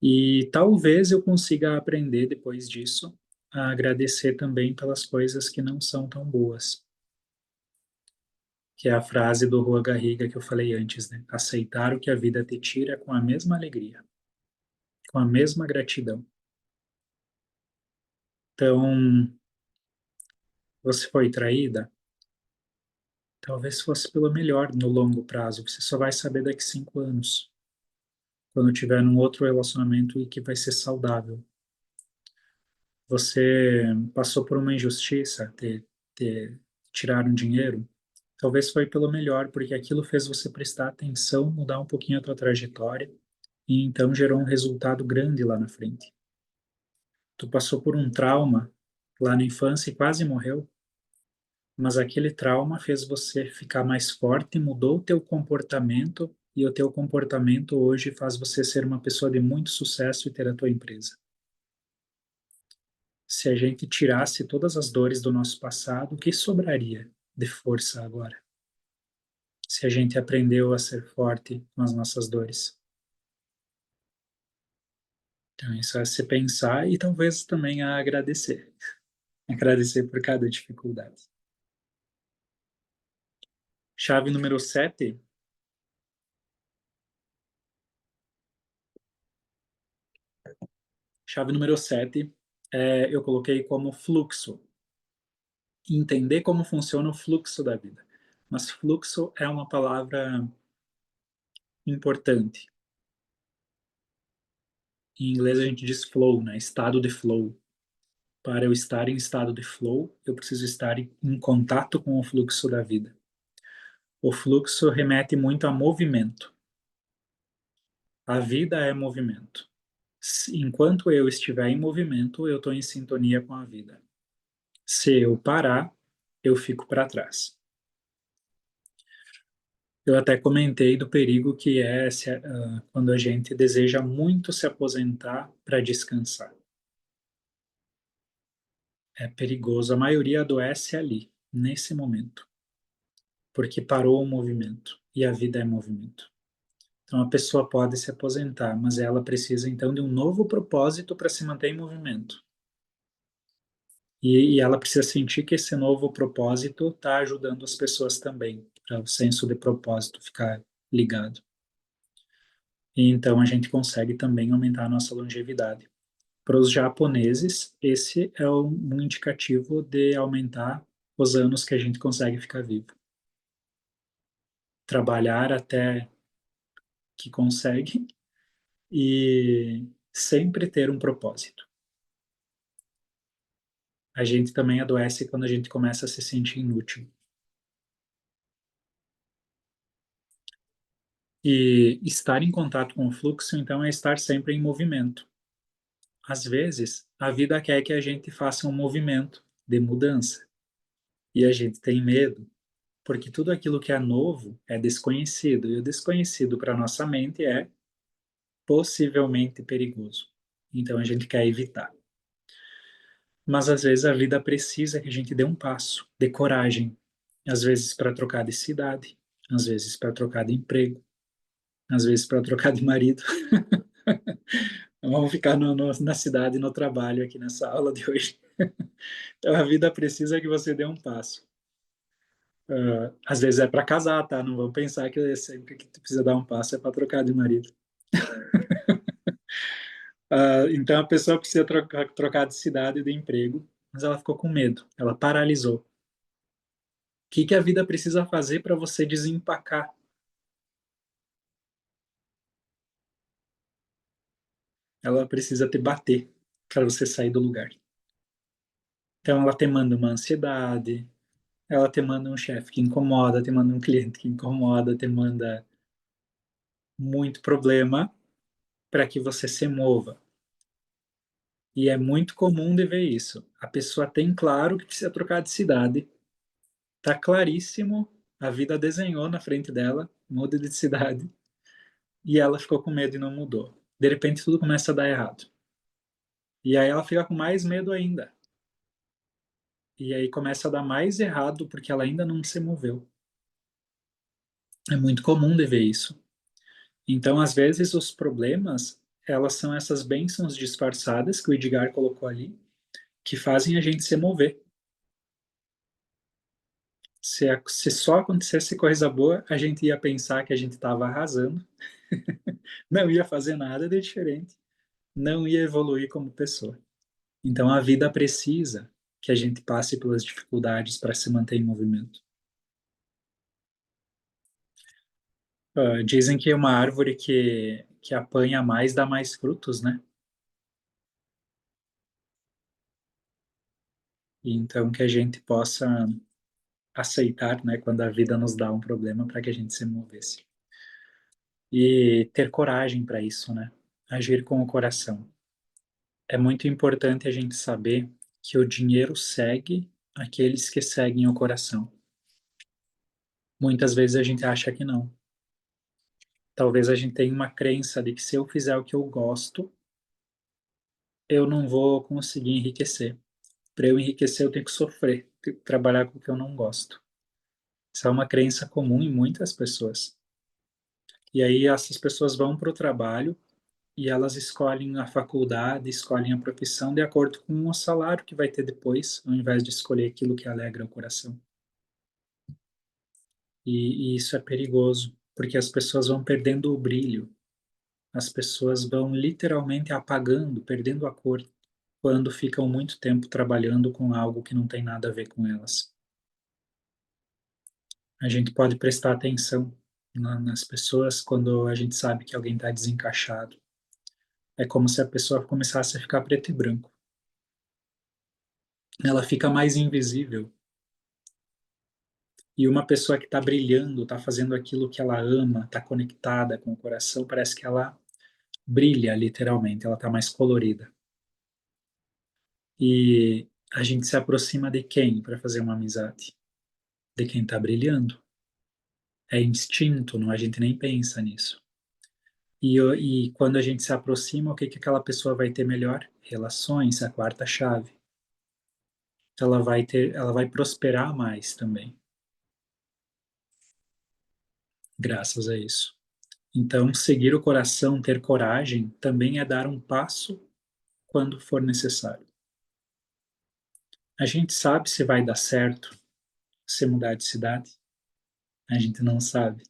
E talvez eu consiga aprender depois disso a agradecer também pelas coisas que não são tão boas, que é a frase do Rua Garriga que eu falei antes, né? Aceitar o que a vida te tira com a mesma alegria, com a mesma gratidão. Então, você foi traída? Talvez fosse pelo melhor no longo prazo. Você só vai saber daqui 5 anos, quando tiver num outro relacionamento e que vai ser saudável. Você passou por uma injustiça, te tiraram dinheiro? Talvez foi pelo melhor, porque aquilo fez você prestar atenção, mudar um pouquinho a tua trajetória e então gerou um resultado grande lá na frente. Tu passou por um trauma lá na infância e quase morreu, mas aquele trauma fez você ficar mais forte, mudou o teu comportamento e o teu comportamento hoje faz você ser uma pessoa de muito sucesso e ter a tua empresa. Se a gente tirasse todas as dores do nosso passado, o que sobraria de força agora? Se a gente aprendeu a ser forte com as nossas dores. Então, isso é se pensar e talvez também a agradecer. Agradecer por cada dificuldade. Chave número 7. Chave número 7 eu coloquei como fluxo. Entender como funciona o fluxo da vida. Mas fluxo é uma palavra importante. Em inglês a gente diz flow, né? Estado de flow. Para eu estar em estado de flow, eu preciso estar em contato com o fluxo da vida. O fluxo remete muito a movimento. A vida é movimento. Enquanto eu estiver em movimento, eu estou em sintonia com a vida. Se eu parar, eu fico para trás. Eu até comentei do perigo que é quando a gente deseja muito se aposentar para descansar. É perigoso. A maioria adoece ali, nesse momento, porque parou o movimento e a vida é movimento. Então a pessoa pode se aposentar, mas ela precisa então de um novo propósito para se manter em movimento. E ela precisa sentir que esse novo propósito está ajudando as pessoas também, para o senso de propósito ficar ligado. E então a gente consegue também aumentar a nossa longevidade. Para os japoneses, esse é um indicativo de aumentar os anos que a gente consegue ficar vivo. Trabalhar até que consegue e sempre ter um propósito. A gente também adoece quando a gente começa a se sentir inútil. E estar em contato com o fluxo, então, é estar sempre em movimento. Às vezes, a vida quer que a gente faça um movimento de mudança. E a gente tem medo, porque tudo aquilo que é novo é desconhecido. E o desconhecido para nossa mente é possivelmente perigoso. Então, a gente quer evitar. Mas às vezes a vida precisa que a gente dê um passo de coragem. Às vezes para trocar de cidade, às vezes para trocar de emprego, às vezes para trocar de marido. Vamos ficar na cidade, no trabalho aqui nessa aula de hoje. Então a vida precisa que você dê um passo. Às vezes é para casar, tá? Não vão pensar que sempre que tu precisa dar um passo é para trocar de marido. Então a pessoa precisa trocar de cidade, de emprego, mas ela ficou com medo, ela paralisou. O que a vida precisa fazer para você desempacar? Ela precisa te bater para você sair do lugar. Então ela te manda uma ansiedade, ela te manda um chefe que incomoda, te manda um cliente que incomoda, te manda muito problema para que você se mova. E é muito comum de ver isso. A pessoa tem claro que precisa trocar de cidade, tá claríssimo, a vida desenhou na frente dela, muda de cidade, e ela ficou com medo e não mudou. De repente tudo começa a dar errado. E aí ela fica com mais medo ainda. e aí começa a dar mais errado porque ela ainda não se moveu. É muito comum de ver isso. Então, às vezes, os problemas, elas são essas bênçãos disfarçadas que o Edgar colocou ali, que fazem a gente se mover. Se só acontecesse coisa boa, a gente ia pensar que a gente estava arrasando, não ia fazer nada de diferente, não ia evoluir como pessoa. Então, a vida precisa que a gente passe pelas dificuldades para se manter em movimento. Dizem que uma árvore que apanha mais dá mais frutos, né? E então que a gente possa aceitar, né, quando a vida nos dá um problema para que a gente se movesse. E ter coragem para isso, né? Agir com o coração. É muito importante a gente saber que o dinheiro segue aqueles que seguem o coração. Muitas vezes a gente acha que não. Talvez a gente tenha uma crença de que se eu fizer o que eu gosto, eu não vou conseguir enriquecer. Para eu enriquecer, eu tenho que sofrer, tenho que trabalhar com o que eu não gosto. Isso é uma crença comum em muitas pessoas. E aí essas pessoas vão para o trabalho e elas escolhem a faculdade, escolhem a profissão de acordo com o salário que vai ter depois, ao invés de escolher aquilo que alegra o coração. E isso é perigoso, porque as pessoas vão perdendo o brilho, as pessoas vão literalmente apagando, perdendo a cor, quando ficam muito tempo trabalhando com algo que não tem nada a ver com elas. A gente pode prestar atenção nas pessoas quando a gente sabe que alguém está desencaixado. É como se a pessoa começasse a ficar preto e branco. Ela fica mais invisível. E uma pessoa que está brilhando, está fazendo aquilo que ela ama, está conectada com o coração, parece que ela brilha literalmente, ela está mais colorida. E a gente se aproxima de quem para fazer uma amizade? De quem está brilhando. É instinto, não, a gente nem pensa nisso. E quando a gente se aproxima, o que que aquela pessoa vai ter melhor? Relações, a quarta chave. Ela vai prosperar mais também, graças a isso. Então, seguir o coração, ter coragem, também é dar um passo quando for necessário. A gente sabe se vai dar certo se mudar de cidade? A gente não sabe.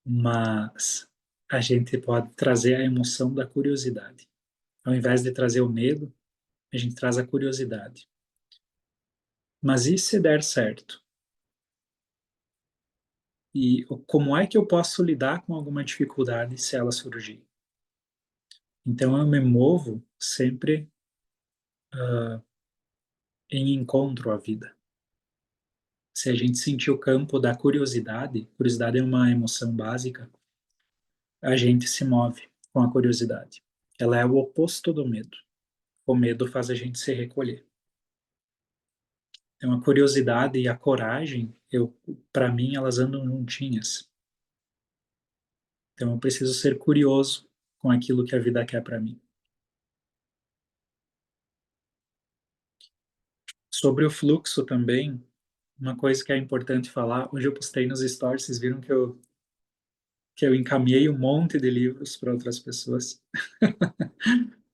Mas a gente pode trazer a emoção da curiosidade. Ao invés de trazer o medo, a gente traz a curiosidade. Mas e se der certo? E como é que eu posso lidar com alguma dificuldade se ela surgir? Então eu me movo sempre em encontro à vida. Se a gente sentir o campo da curiosidade, curiosidade é uma emoção básica, a gente se move com a curiosidade. Ela é o oposto do medo. O medo faz a gente se recolher. Então a curiosidade e a coragem, para mim, elas andam juntinhas. Então eu preciso ser curioso com aquilo que a vida quer para mim. Sobre o fluxo também, uma coisa que é importante falar, hoje eu postei nos stories, vocês viram que eu encaminhei um monte de livros para outras pessoas.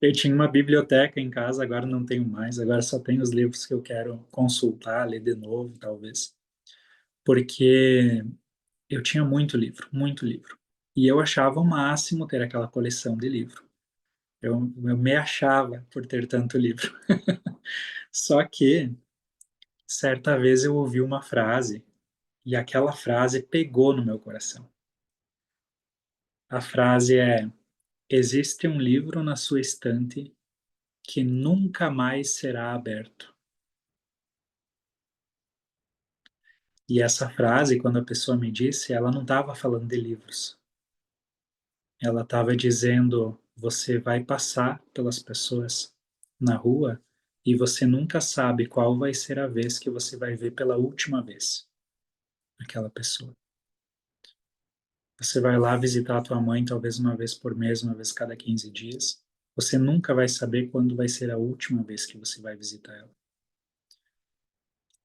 Eu tinha uma biblioteca em casa, agora não tenho mais, agora só tenho os livros que eu quero consultar, ler de novo, talvez. Porque eu tinha muito livro, muito livro. E eu achava o máximo ter aquela coleção de livro. Eu me achava por ter tanto livro. Só que, certa vez eu ouvi uma frase, e aquela frase pegou no meu coração. A frase é: existe um livro na sua estante que nunca mais será aberto. E essa frase, quando a pessoa me disse, ela não estava falando de livros. Ela estava dizendo: você vai passar pelas pessoas na rua e você nunca sabe qual vai ser a vez que você vai ver pela última vez aquela pessoa. Você vai lá visitar a tua mãe talvez uma vez por mês, uma vez cada 15 dias. Você nunca vai saber quando vai ser a última vez que você vai visitar ela.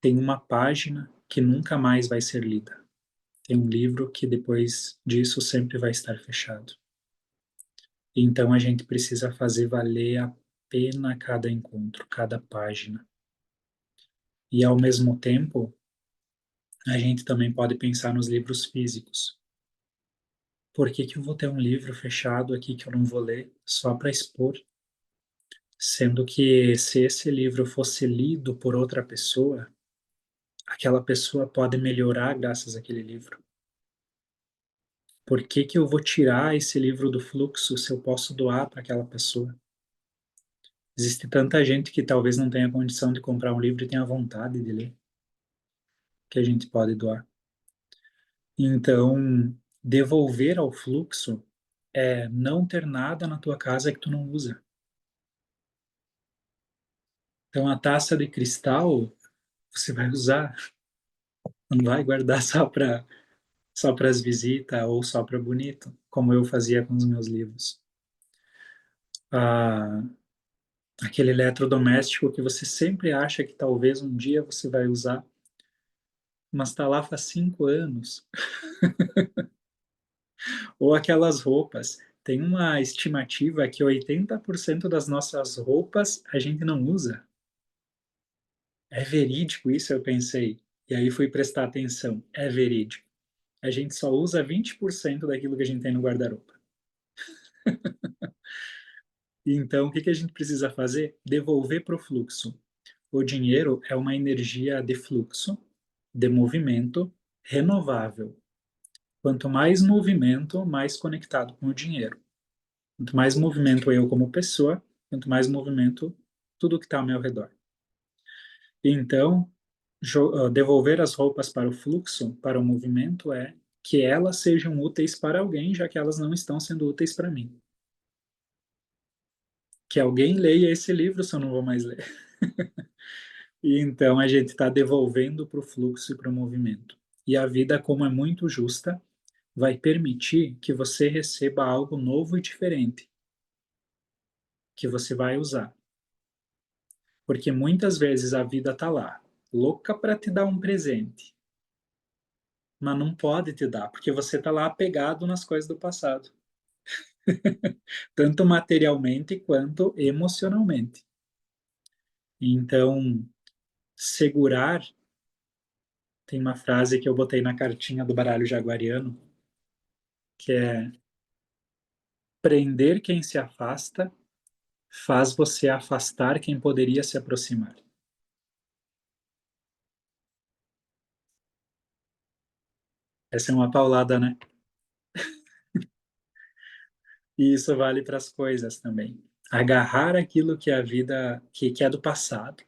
tem uma página que nunca mais vai ser lida. Tem um livro que depois disso sempre vai estar fechado. Então a gente precisa fazer valer a pena cada encontro, cada página. E ao mesmo tempo, a gente também pode pensar nos livros físicos. Por que que eu vou ter um livro fechado aqui que eu não vou ler só para expor? Sendo que se esse livro fosse lido por outra pessoa, aquela pessoa pode melhorar graças àquele livro. Por que que eu vou tirar esse livro do fluxo se eu posso doar para aquela pessoa? Existe tanta gente que talvez não tenha condição de comprar um livro e tenha vontade de ler, que a gente pode doar. Então, devolver ao fluxo é não ter nada na tua casa que tu não usa. Então, a taça de cristal você vai usar, não vai guardar só para as visitas ou só para bonito, como eu fazia com os meus livros. Ah, aquele eletrodoméstico que você sempre acha que talvez um dia você vai usar, mas está lá faz 5 anos. Ou aquelas roupas. Tem uma estimativa que 80% das nossas roupas a gente não usa. É verídico isso, eu pensei. E aí fui prestar atenção. É verídico. A gente só usa 20% daquilo que a gente tem no guarda-roupa. Então, o que que a gente precisa fazer? Devolver para o fluxo. O dinheiro é uma energia de fluxo, de movimento, renovável. Quanto mais movimento, mais conectado com o dinheiro. Quanto mais movimento eu como pessoa, quanto mais movimento tudo que está ao meu redor. Então, devolver as roupas para o fluxo, para o movimento, é que elas sejam úteis para alguém, já que elas não estão sendo úteis para mim. Que alguém leia esse livro se eu não vou mais ler. E então a gente está devolvendo para o fluxo e para o movimento. E a vida, como é muito justa, vai permitir que você receba algo novo e diferente, que você vai usar. Porque muitas vezes a vida está lá, louca para te dar um presente, mas não pode te dar, porque você está lá apegado nas coisas do passado, tanto materialmente quanto emocionalmente. Então, segurar, tem uma frase que eu botei na cartinha do baralho jaguariano, que é: prender quem se afasta faz você afastar quem poderia se aproximar. Essa é uma paulada, né? E isso vale para as coisas também. Agarrar aquilo que a vida, que é do passado,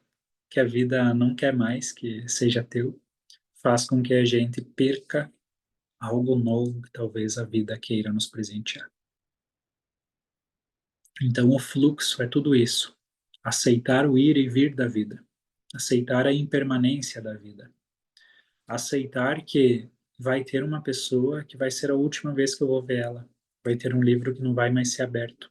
que a vida não quer mais que seja teu, faz com que a gente perca algo novo que talvez a vida queira nos presentear. Então, o fluxo é tudo isso. Aceitar o ir e vir da vida. Aceitar a impermanência da vida. Aceitar que vai ter uma pessoa que vai ser a última vez que eu vou ver ela. Vai ter um livro que não vai mais ser aberto.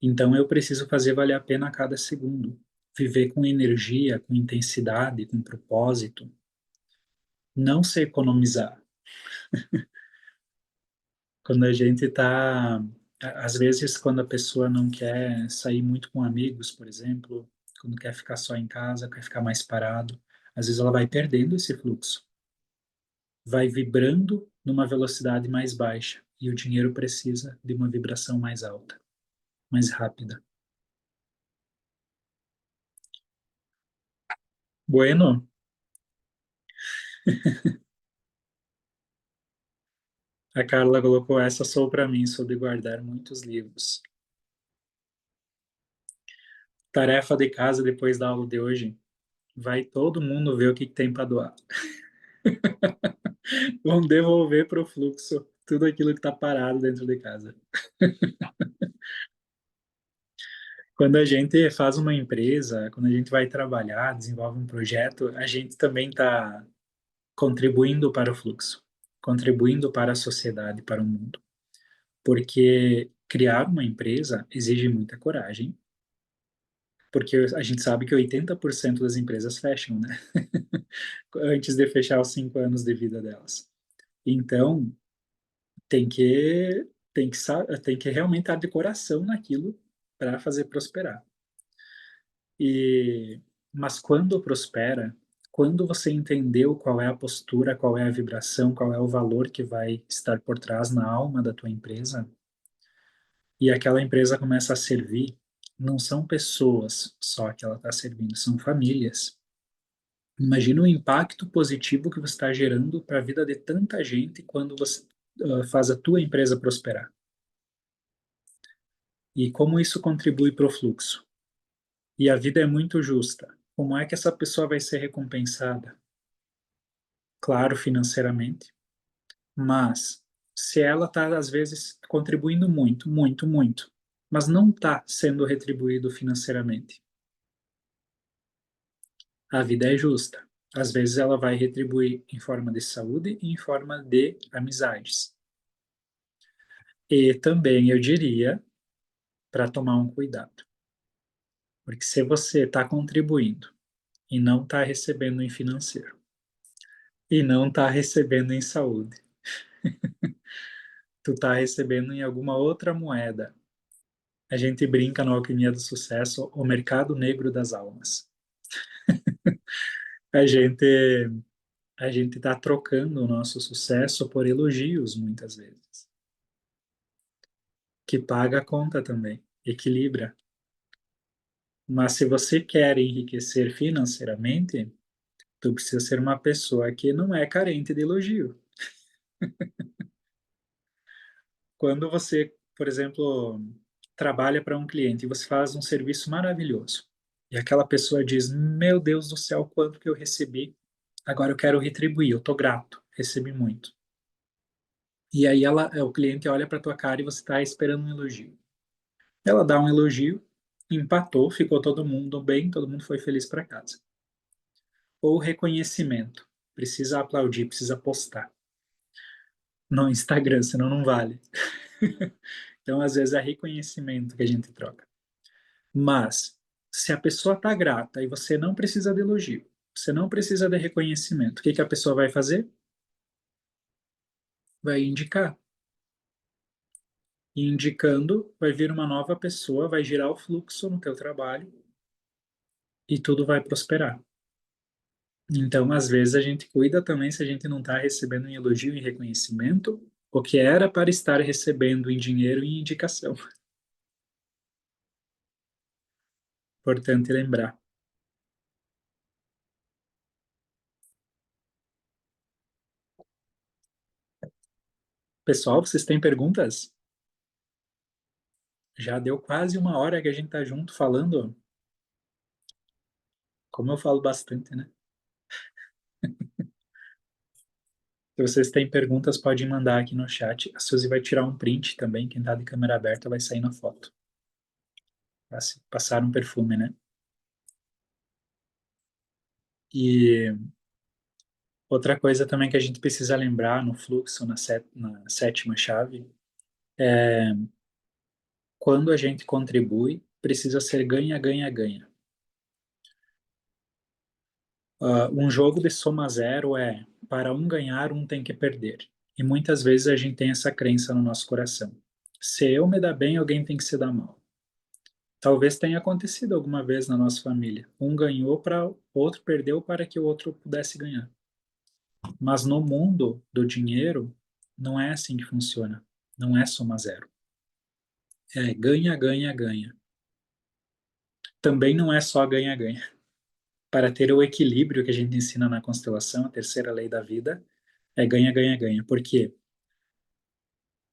Então, eu preciso fazer valer a pena a cada segundo. Viver com energia, com intensidade, com propósito. Não se economizar. Quando a gente está, às vezes, quando a pessoa não quer sair muito com amigos, por exemplo, quando quer ficar só em casa, quer ficar mais parado, às vezes ela vai perdendo esse fluxo, vai vibrando numa velocidade mais baixa e o dinheiro precisa de uma vibração mais alta, mais rápida. Bueno, a Carla colocou essa só para mim sobre guardar muitos livros. Tarefa de casa depois da aula de hoje. Vai todo mundo ver o que tem para doar. Vão devolver para o fluxo tudo aquilo que está parado dentro de casa. Quando a gente faz uma empresa, quando a gente vai trabalhar, desenvolve um projeto, a gente também está contribuindo para o fluxo, contribuindo para a sociedade, para o mundo. Porque criar uma empresa exige muita coragem, Porque a gente sabe que 80% das empresas fecham, né? Antes de fechar os 5 anos de vida delas. Então, tem que, tem que realmente estar de coração naquilo para fazer prosperar. E, mas quando prospera, quando você entendeu qual é a postura, qual é a vibração, qual é o valor que vai estar por trás na alma da tua empresa, e aquela empresa começa a servir, não são pessoas só que ela está servindo, são famílias. Imagina o impacto positivo que você está gerando para a vida de tanta gente quando você faz a tua empresa prosperar. E como isso contribui para o fluxo. E a vida é muito justa. Como é que essa pessoa vai ser recompensada? Claro, financeiramente, mas se ela está, às vezes, contribuindo muito, muito, muito, mas não está sendo retribuído financeiramente, a vida é justa. Às vezes ela vai retribuir em forma de saúde e em forma de amizades. E também eu diria para tomar um cuidado, porque se você está contribuindo e não está recebendo em financeiro, e não está recebendo em saúde, tu está recebendo em alguma outra moeda. A gente brinca no Alquimia do Sucesso, o mercado negro das almas. A gente a gente está trocando o nosso sucesso por elogios muitas vezes, que paga a conta também, equilibra. Mas se você quer enriquecer financeiramente, tu precisa ser uma pessoa que não é carente de elogio. Quando você, por exemplo, trabalha para um cliente e você faz um serviço maravilhoso, e aquela pessoa diz: Meu Deus do céu, quanto que eu recebi, agora eu quero retribuir, eu tô grato, recebi muito. E aí o cliente olha para tua cara e você está esperando um elogio. Ela dá um elogio, empatou, ficou todo mundo bem, todo mundo foi feliz para casa. Ou reconhecimento, precisa aplaudir, precisa postar no Instagram, senão não vale. Então, às vezes, é reconhecimento que a gente troca. Mas, se a pessoa está grata e você não precisa de elogio, você não precisa de reconhecimento, o que que a pessoa vai fazer? Vai indicar. E indicando, vai vir uma nova pessoa, vai girar o fluxo no teu trabalho e tudo vai prosperar. Então, às vezes, a gente cuida também se a gente não está recebendo um elogio e reconhecimento, o que era para estar recebendo em dinheiro e indicação. Importante lembrar. Pessoal, vocês têm perguntas? Já deu quase uma hora que a gente está junto falando. Como eu falo bastante, né? Se vocês têm perguntas, podem mandar aqui no chat. A Suzy vai tirar um print também. Quem está de câmera aberta vai sair na foto. Passar um perfume, né? E outra coisa também que a gente precisa lembrar no fluxo, na sétima chave, é quando a gente contribui, precisa ser ganha, ganha, ganha. Um jogo de soma zero é para um ganhar, um tem que perder. E muitas vezes a gente tem essa crença no nosso coração. Se eu me dar bem, alguém tem que se dar mal. Talvez tenha acontecido alguma vez na nossa família. Um ganhou para o outro perdeu para que o outro pudesse ganhar. Mas no mundo do dinheiro, não é assim que funciona. Não é soma zero. É ganha, ganha, ganha. Também não é só ganha, ganha. Para ter o equilíbrio que a gente ensina na constelação, a terceira lei da vida, é ganha, ganha, ganha. Por quê?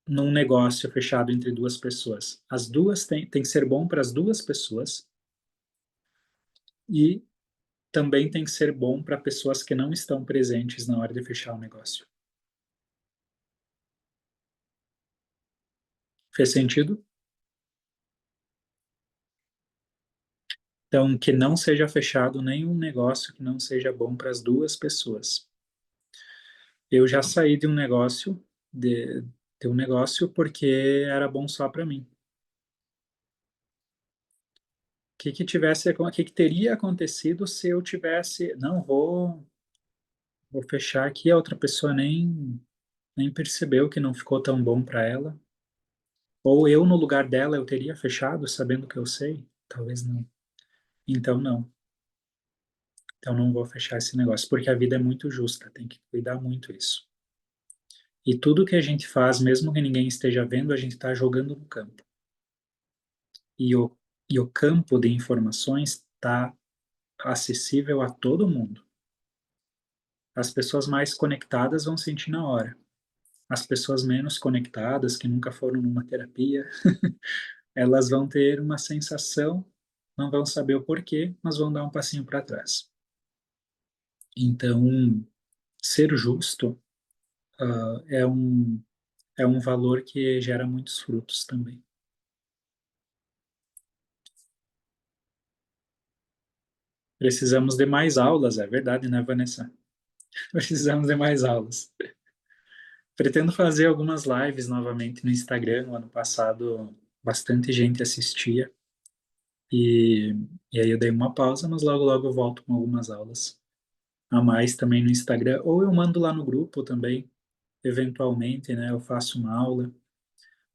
Num negócio fechado entre duas pessoas, as duas tem que ser bom para as duas pessoas e também tem que ser bom para pessoas que não estão presentes na hora de fechar o negócio. Fez sentido? Então, que não seja fechado nenhum negócio que não seja bom para as duas pessoas. Eu já saí de um negócio porque era bom só para mim. o que que teria acontecido se eu tivesse, não vou fechar aqui, a outra pessoa nem percebeu que não ficou tão bom para ela. Ou eu, no lugar dela, eu teria fechado, sabendo que eu sei? Talvez não. Então, não. Então, não vou fechar esse negócio, porque a vida é muito justa, tem que cuidar muito isso. E tudo que a gente faz, mesmo que ninguém esteja vendo, a gente está jogando no campo. E o campo de informações está acessível a todo mundo. As pessoas mais conectadas vão sentir na hora. As pessoas menos conectadas, que nunca foram numa terapia, elas vão ter uma sensação, não vão saber o porquê, mas vão dar um passinho para trás. Então, ser justo é um valor que gera muitos frutos também. Precisamos de mais aulas, é verdade, né, Vanessa? Precisamos de mais aulas. Pretendo fazer algumas lives novamente no Instagram. No ano passado, bastante gente assistia. E, e aí eu dei uma pausa, mas logo logo eu volto com algumas aulas a mais também no Instagram. Ou eu mando lá no grupo também, eventualmente, né? Eu faço uma aula.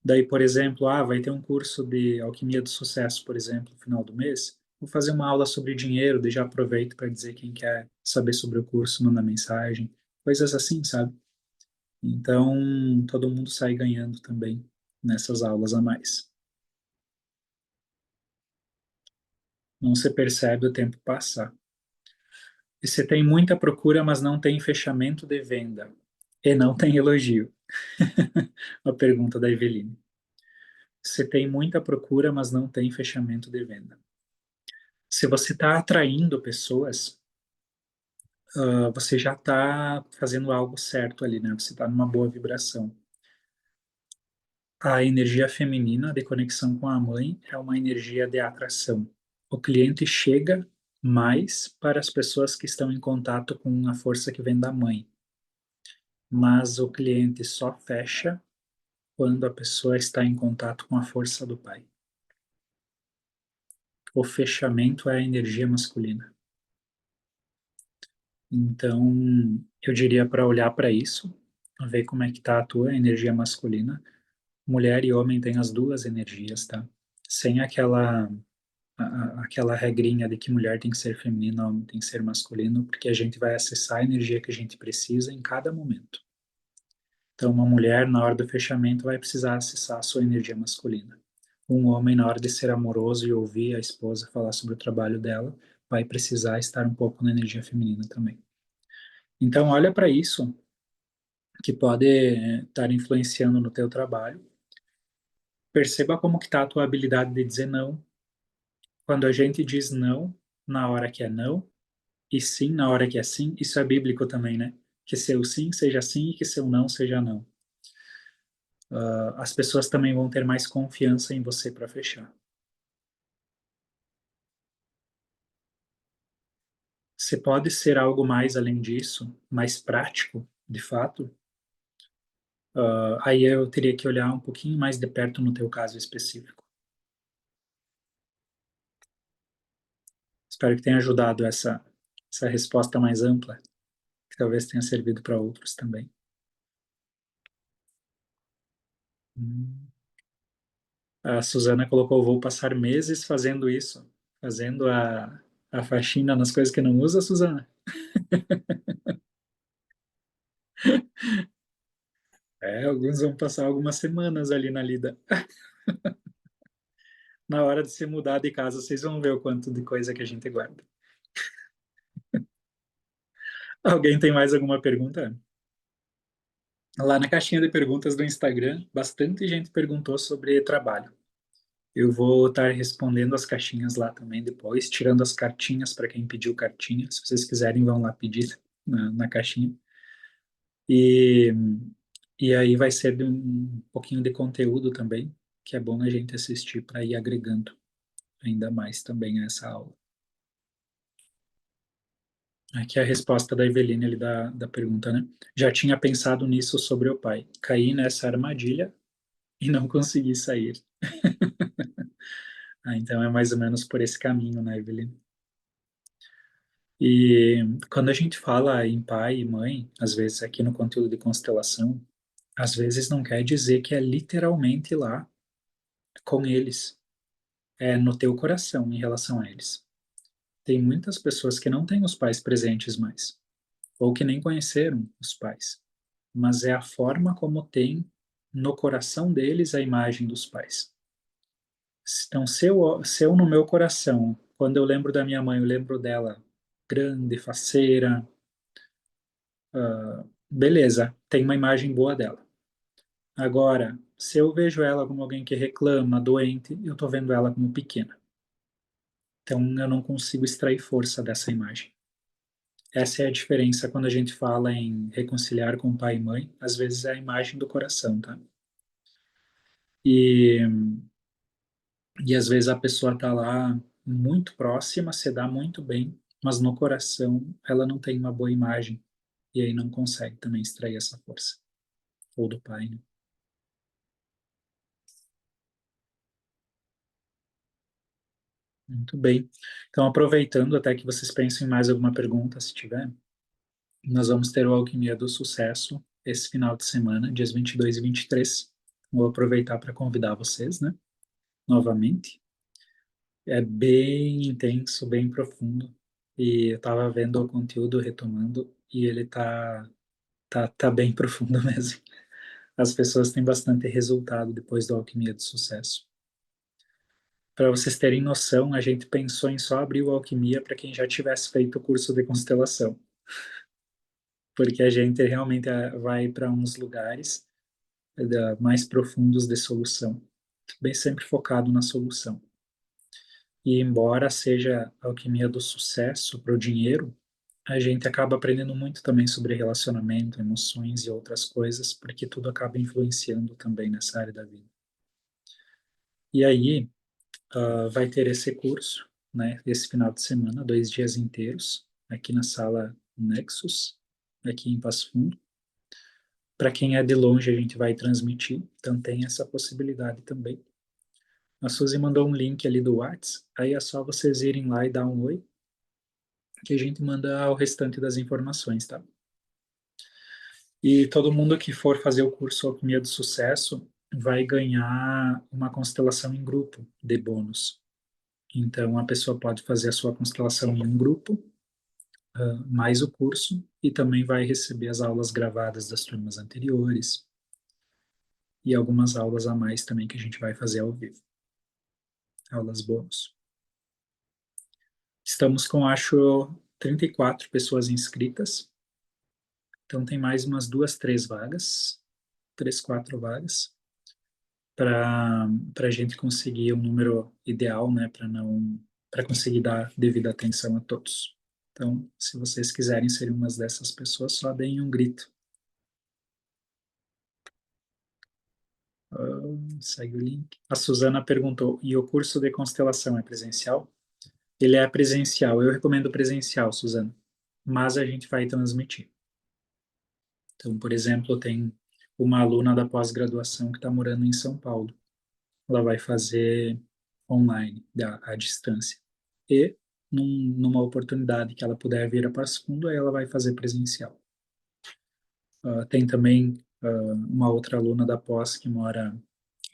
Daí, por exemplo, vai ter um curso de Alquimia do Sucesso, por exemplo, no final do mês. Vou fazer uma aula sobre dinheiro, daí já aproveito para dizer quem quer saber sobre o curso, manda mensagem. Coisas assim, sabe? Então, todo mundo sai ganhando também nessas aulas a mais. Não se percebe o tempo passar. E você tem muita procura, mas não tem fechamento de venda. E não tem elogio. A pergunta da Eveline. Você tem muita procura, mas não tem fechamento de venda. Se você está atraindo pessoas, você já está fazendo algo certo ali, né? Você está numa boa vibração. A energia feminina de conexão com a mãe é uma energia de atração. O cliente chega mais para as pessoas que estão em contato com a força que vem da mãe, mas o cliente só fecha quando a pessoa está em contato com a força do pai. O fechamento é a energia masculina. Então, eu diria para olhar para isso, ver como é que está a tua energia masculina. Mulher e homem têm as duas energias, tá? Sem aquela regrinha de que mulher tem que ser feminina, homem tem que ser masculino, porque a gente vai acessar a energia que a gente precisa em cada momento. Então, uma mulher, na hora do fechamento, vai precisar acessar a sua energia masculina. Um homem, na hora de ser amoroso e ouvir a esposa falar sobre o trabalho dela, vai precisar estar um pouco na energia feminina também. Então, olha para isso, que pode estar influenciando no teu trabalho. Perceba como que está a tua habilidade de dizer não. Quando a gente diz não, na hora que é não, e sim na hora que é sim, isso é bíblico também, né? Que seu sim seja sim e que seu não seja não. As pessoas também vão ter mais confiança em você para fechar. Você pode ser algo mais além disso, mais prático, de fato. Aí eu teria que olhar um pouquinho mais de perto no teu caso específico. Espero que tenha ajudado essa resposta mais ampla, que talvez tenha servido para outros também. Hum. A Suzana colocou: vou passar meses fazendo isso, fazendo a faxina nas coisas que não usa, Suzana. Alguns vão passar algumas semanas ali na lida. Na hora de se mudar de casa, vocês vão ver o quanto de coisa que a gente guarda. Alguém tem mais alguma pergunta? Lá na caixinha de perguntas do Instagram, bastante gente perguntou sobre trabalho. Eu vou estar respondendo as caixinhas lá também depois, tirando as cartinhas para quem pediu cartinha. Se vocês quiserem, vão lá pedir na caixinha. E, e aí vai ser de um pouquinho de conteúdo também, que é bom a gente assistir para ir agregando ainda mais também a essa aula. Aqui é a resposta da Eveline ali da pergunta, né? Já tinha pensado nisso sobre o pai. Caí nessa armadilha e não consegui sair. Então é mais ou menos por esse caminho, né, Evelyn? E quando a gente fala em pai e mãe, às vezes aqui no conteúdo de constelação, às vezes não quer dizer que é literalmente lá com eles, é no teu coração em relação a eles. Tem muitas pessoas que não têm os pais presentes mais, ou que nem conheceram os pais, mas é a forma como tem no coração deles a imagem dos pais. Então, se eu no meu coração, quando eu lembro da minha mãe, eu lembro dela grande, faceira, beleza, tem uma imagem boa dela. Agora, se eu vejo ela como alguém que reclama, doente, eu estou vendo ela como pequena. Então, eu não consigo extrair força dessa imagem. Essa é a diferença quando a gente fala em reconciliar com pai e mãe. Às vezes é a imagem do coração, tá? E, e às vezes a pessoa tá lá muito próxima, se dá muito bem, mas no coração ela não tem uma boa imagem. E aí não consegue também extrair essa força. Ou do pai, né? Muito bem. Então, aproveitando até que vocês pensem em mais alguma pergunta, se tiver, nós vamos ter o Alquimia do Sucesso esse final de semana, dias 22 e 23. Vou aproveitar para convidar vocês, né, novamente. É bem intenso, bem profundo. E eu estava vendo o conteúdo, retomando, e ele tá bem profundo mesmo. As pessoas têm bastante resultado depois do Alquimia do Sucesso. Para vocês terem noção, a gente pensou em só abrir o Alquimia para quem já tivesse feito o curso de constelação, porque a gente realmente vai para uns lugares mais profundos de solução, bem sempre focado na solução. E embora seja a alquimia do sucesso para o dinheiro, a gente acaba aprendendo muito também sobre relacionamento, emoções e outras coisas, porque tudo acaba influenciando também nessa área da vida. E aí, vai ter esse curso, né, esse final de semana, 2 dias inteiros, aqui na sala Nexus, aqui em Passo Fundo. Para quem é de longe, a gente vai transmitir, então tem essa possibilidade também. A Suzy mandou um link ali do Whats, aí é só vocês irem lá e dar um oi, que a gente manda o restante das informações, tá? E todo mundo que for fazer o curso Alquimia do Sucesso vai ganhar uma constelação em grupo de bônus. Então, a pessoa pode fazer a sua constelação em um grupo, mais o curso, e também vai receber as aulas gravadas das turmas anteriores e algumas aulas a mais também que a gente vai fazer ao vivo, aulas bônus. Estamos com, acho, 34 pessoas inscritas, então tem mais umas 2, 3 vagas, 3, 4 vagas, para a gente conseguir o um número ideal, né, para conseguir dar devida atenção a todos. Então, se vocês quiserem ser uma dessas pessoas, só deem um grito. Segue o link. A Suzana perguntou: e o curso de constelação é presencial? Ele é presencial. Eu recomendo presencial, Suzana, mas a gente vai transmitir. Então, por exemplo, tem uma aluna da pós-graduação que está morando em São Paulo. Ela vai fazer online, à distância. E, numa oportunidade que ela puder vir a Passo Fundo, aí ela vai fazer presencial. Tem também uma outra aluna da pós que mora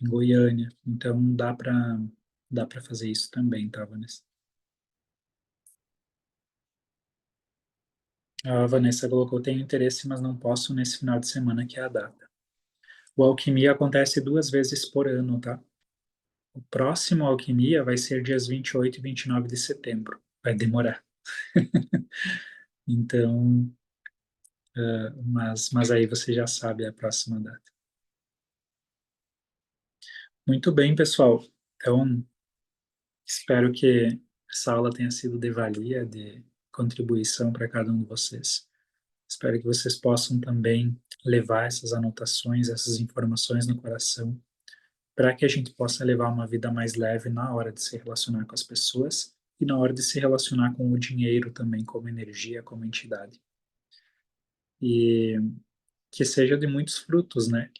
em Goiânia, então dá para fazer isso também, tá, Vanessa? A Vanessa colocou: tenho interesse, mas não posso nesse final de semana, que é a data. O Alquimia acontece 2 vezes por ano, tá? O próximo Alquimia vai ser dias 28 e 29 de setembro. Vai demorar. Então, mas aí você já sabe a próxima data. Muito bem, pessoal. Então, espero que essa aula tenha sido de valia, de contribuição para cada um de vocês. Espero que vocês possam também levar essas anotações, essas informações no coração, para que a gente possa levar uma vida mais leve na hora de se relacionar com as pessoas e na hora de se relacionar com o dinheiro também, como energia, como entidade. E que seja de muitos frutos, né?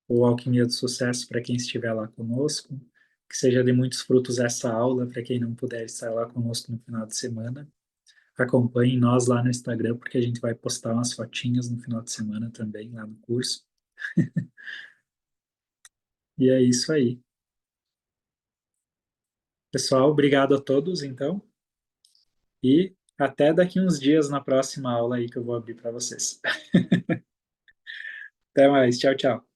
O Alquimia do Sucesso, para quem estiver lá conosco, Que seja de muitos frutos essa aula, para quem não puder estar lá conosco no final de semana. Acompanhem nós lá no Instagram, porque a gente vai postar umas fotinhas no final de semana também, lá no curso. E é isso aí. Pessoal, obrigado a todos, então, e até daqui uns dias na próxima aula aí que eu vou abrir para vocês. Até mais, tchau, tchau.